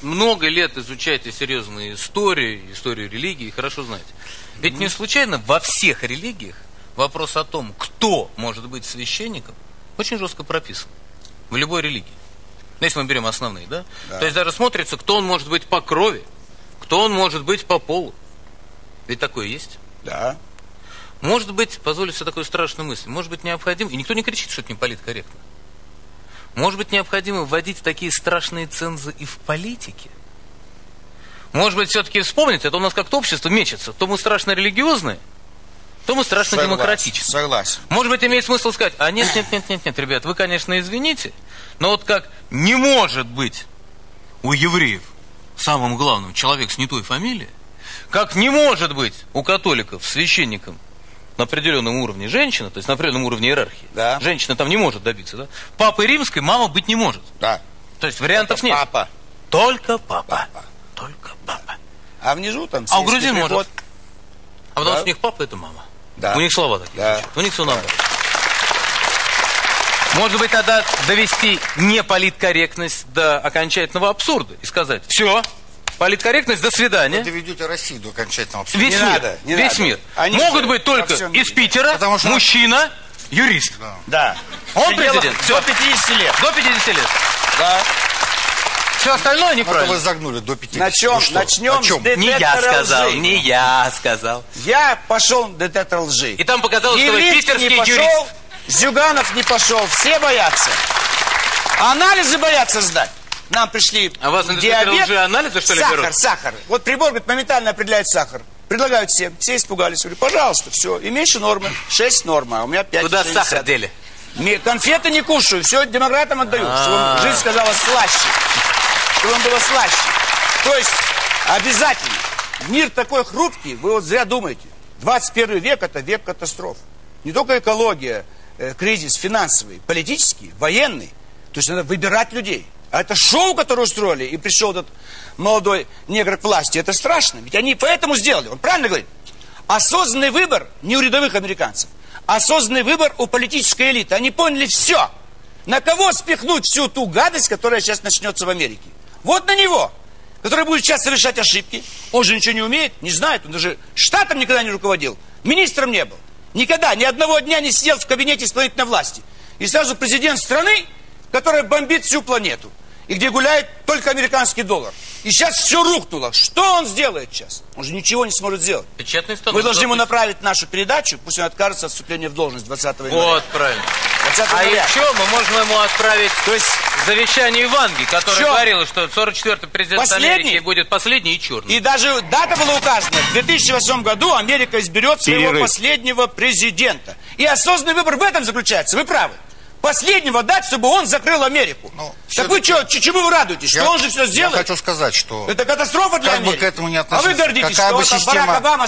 много лет изучаете серьезные историю религии, хорошо знаете. Ведь не случайно во всех религиях вопрос о том, кто может быть священником, очень жестко прописан. В любой религии. Если мы берем основные, да? То есть даже смотрится, кто он может быть по крови, кто он может быть по полу. Ведь такое есть. Да. Может быть, позволю себе такую страшную мысль, может быть необходимо, и никто не кричит, что это не политкорректно, может быть необходимо вводить такие страшные цензы и в политике. Может быть, все-таки вспомнить, это у нас как-то общество мечется. То мы страшно религиозные, то мы страшно демократичны. Согласен. Может быть, имеет смысл сказать: а нет, ребят, вы, конечно, извините, но вот как не может быть у евреев самым главным человек с не той фамилией, как не может быть у католиков священником на определенном уровне женщина, то есть на определенном уровне иерархии, женщина там не может добиться, да? Папой римской мама быть не может. Да. То есть вариантов нет. Папа. Только папа. Только папа. А внизу там... А у грузин может. А потому что у них папа — это мама. Да. У них слова такие. У них все наоборот. Может быть, надо довести неполиткорректность до окончательного абсурда и сказать: все, политкорректность, до свидания. Вы доведете Россию до окончательного абсурда. Весь мир. Могут быть только из Питера мужчина, юрист. Да. Он президент. До 50 лет. До 50 лет. Да. Все остальное неправильно. Вы загнули до 50. Начнем с детектора не я сказал, лжи. Не я сказал. Я пошел в детектор лжи. И там показалось, что вы питерский не пошел, юрист. Зюганов не пошел. Все боятся. Анализы боятся сдать. Нам пришли а вас на детектор лжи анализы, что ли, берут? Сахар. Вот прибор, говорит, моментально определяет сахар. Предлагают всем. Все испугались. Говорю: пожалуйста, все. И меньше нормы. 6 норм, а у меня 5. Куда сахар дели? Конфеты не кушаю. Все демократам отдаю. Чтобы жизнь сказала слаще. Чтобы он было слаще. То есть, обязательно. Мир такой хрупкий, вы вот зря думаете. 21 век — это век катастроф. Не только экология, кризис финансовый, политический, военный. То есть надо выбирать людей. А это шоу, которое устроили, и пришел этот молодой негр к власти, это страшно. Ведь они поэтому сделали. Он правильно говорит. Осознанный выбор не у рядовых американцев. Осознанный выбор у политической элиты. Они поняли все. На кого спихнуть всю ту гадость, которая сейчас начнется в Америке? Вот на него, который будет сейчас совершать ошибки. Он же ничего не умеет, не знает. Он даже штатом никогда не руководил. Министром не был. Никогда, ни одного дня не сидел в кабинете исполнительной власти. И сразу президент страны, которая бомбит всю планету. И где гуляет только американский доллар. И сейчас все рухнуло. Что он сделает сейчас? Он же ничего не сможет сделать. Печатный стол. Мы должны ему направить нашу передачу, пусть он откажется от вступления в должность 20 января. Вот, правильно. А еще мы можем ему отправить завещание Ванги, которое говорило, что 44-й президент Америки будет последний и черный. И даже дата была указана. В 2008 году Америка изберет своего последнего президента. И осознанный выбор в этом заключается. Вы правы. последнего дать, чтобы он закрыл Америку. Так вы что, чему вы радуетесь? Что он же все сделает? Я хочу сказать, что... Это катастрофа для Америки. Как бы к этому не относиться. А вы гордитесь,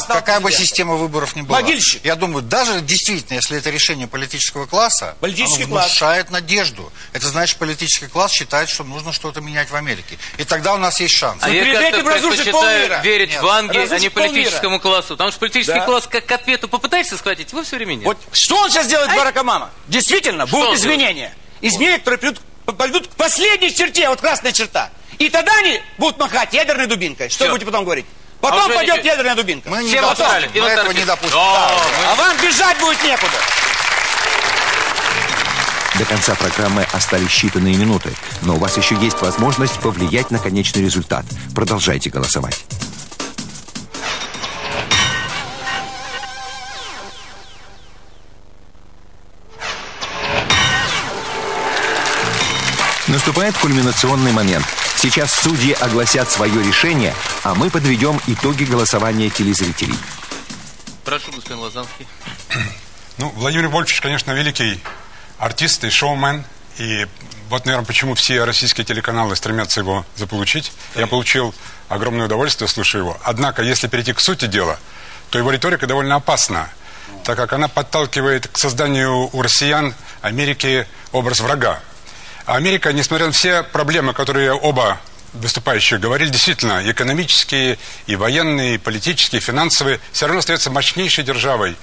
какая бы система выборов ни была. Могильщик. Я думаю, даже действительно, если это решение политического класса, оно внушает надежду. Это значит, политический класс считает, что нужно что-то менять в Америке. И тогда у нас есть шанс. А я как-то предпочитаю верить в Англию, а не политическому классу. Потому что политический класс как к ответу попытаешься схватить, его все время нет. Вот что он сейчас делает, Барак Обама? Действительно, будут изменения. Изменения, которые пойдут к последней черте, вот красная черта. И тогда они будут махать ядерной дубинкой. Что будете потом говорить? Потом пойдет ядерная дубинка. Мы этого не допустим. А вам бежать будет некуда. До конца программы остались считанные минуты, но у вас еще есть возможность повлиять на конечный результат. Продолжайте голосовать. Наступает кульминационный момент. Сейчас судьи огласят свое решение, а мы подведем итоги голосования телезрителей. Прошу, господин Лозанский. Ну, Владимир Вольфович, конечно, великий артист и шоумен. И вот, наверное, почему все российские телеканалы стремятся его заполучить. Я получил огромное удовольствие, слушая его. Однако, если перейти к сути дела, то его риторика довольно опасна, так как она подталкивает к созданию у россиян Америки образ врага. А Америка, несмотря на все проблемы, которые оба выступающие говорили, действительно, и экономические, и военные, и политические, и финансовые, все равно остается мощнейшей державой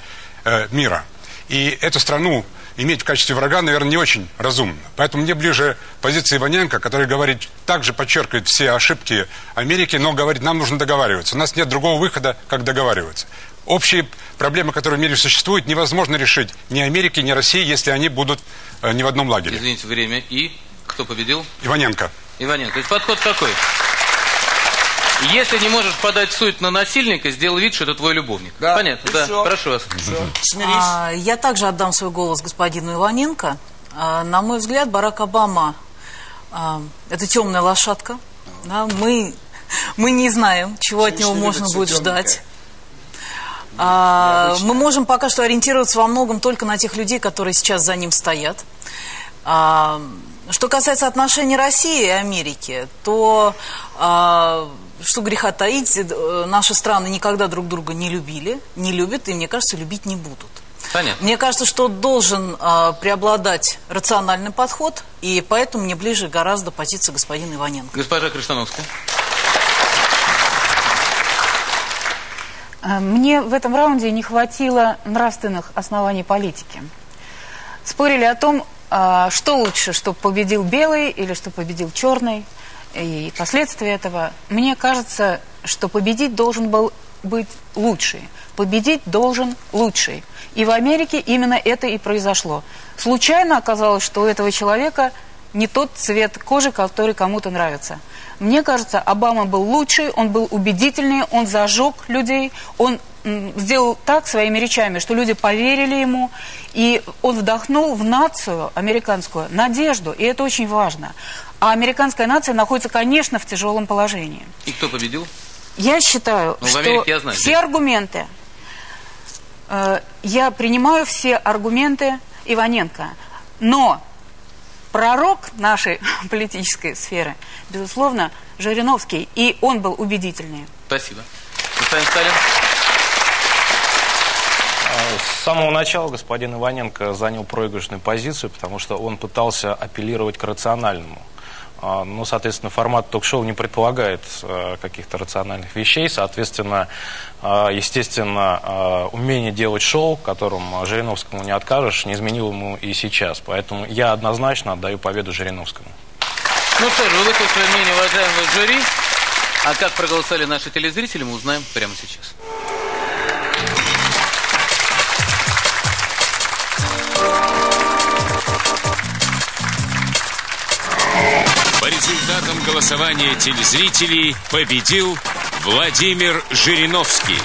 мира. И эту страну иметь в качестве врага, наверное, не очень разумно. Поэтому мне ближе позиция Иваненко, который говорит, также подчеркивает все ошибки Америки, но говорит, нам нужно договариваться. У нас нет другого выхода, как договариваться. Общие проблемы, которые в мире существуют, невозможно решить ни Америке, ни России, если они будут не в одном лагере. Извините, время. И кто победил? Иваненко. Иваненко. То есть подход какой? Если не можешь подать в суд на насильника, сделай вид, что это твой любовник. Да. Понятно, да. Все. Прошу вас. Смирись. Я также отдам свой голос господину Иваненко. На мой взгляд, Барак Обама это темная лошадка. Да, мы не знаем, чего от него можно будет ждать. Мы можем пока что ориентироваться во многом только на тех людей, которые сейчас за ним стоят. Что касается отношений России и Америки, то, что греха таить, наши страны никогда друг друга не любили, не любят и, мне кажется, любить не будут. Понятно. Мне кажется, что должен преобладать рациональный подход, и поэтому мне ближе гораздо позиция господина Иваненко. Госпожа Крыштановская. Мне в этом раунде не хватило нравственных оснований политики. Спорили о том, что лучше, чтобы победил белый или чтобы победил черный, и последствия этого. Мне кажется, что победить должен был быть лучший. Победить должен лучший. И в Америке именно это и произошло. Случайно оказалось, что у этого человека не тот цвет кожи, который кому-то нравится. Мне кажется, Обама был лучший, он был убедительнее, он зажег людей, он сделал так своими речами, что люди поверили ему, и он вдохнул в нацию американскую надежду, и это очень важно. А американская нация находится, конечно, в тяжелом положении. И кто победил? Я считаю, что все аргументы, я принимаю все аргументы Иваненко, но пророк нашей политической сферы, безусловно, Жириновский, и он был убедительнее. Спасибо. Господин Сталин. С самого начала господин Иваненко занял проигрышную позицию, потому что он пытался апеллировать к рациональному. Ну, соответственно, формат ток-шоу не предполагает каких-то рациональных вещей. Соответственно, естественно, умение делать шоу, которым Жириновскому не откажешь, не изменил ему и сейчас. Поэтому я однозначно отдаю победу Жириновскому. Ну что ж, вы выслушали мнение уважаемого жюри. А как проголосовали наши телезрители, мы узнаем прямо сейчас. По результатам голосования телезрителей победил Владимир Жириновский.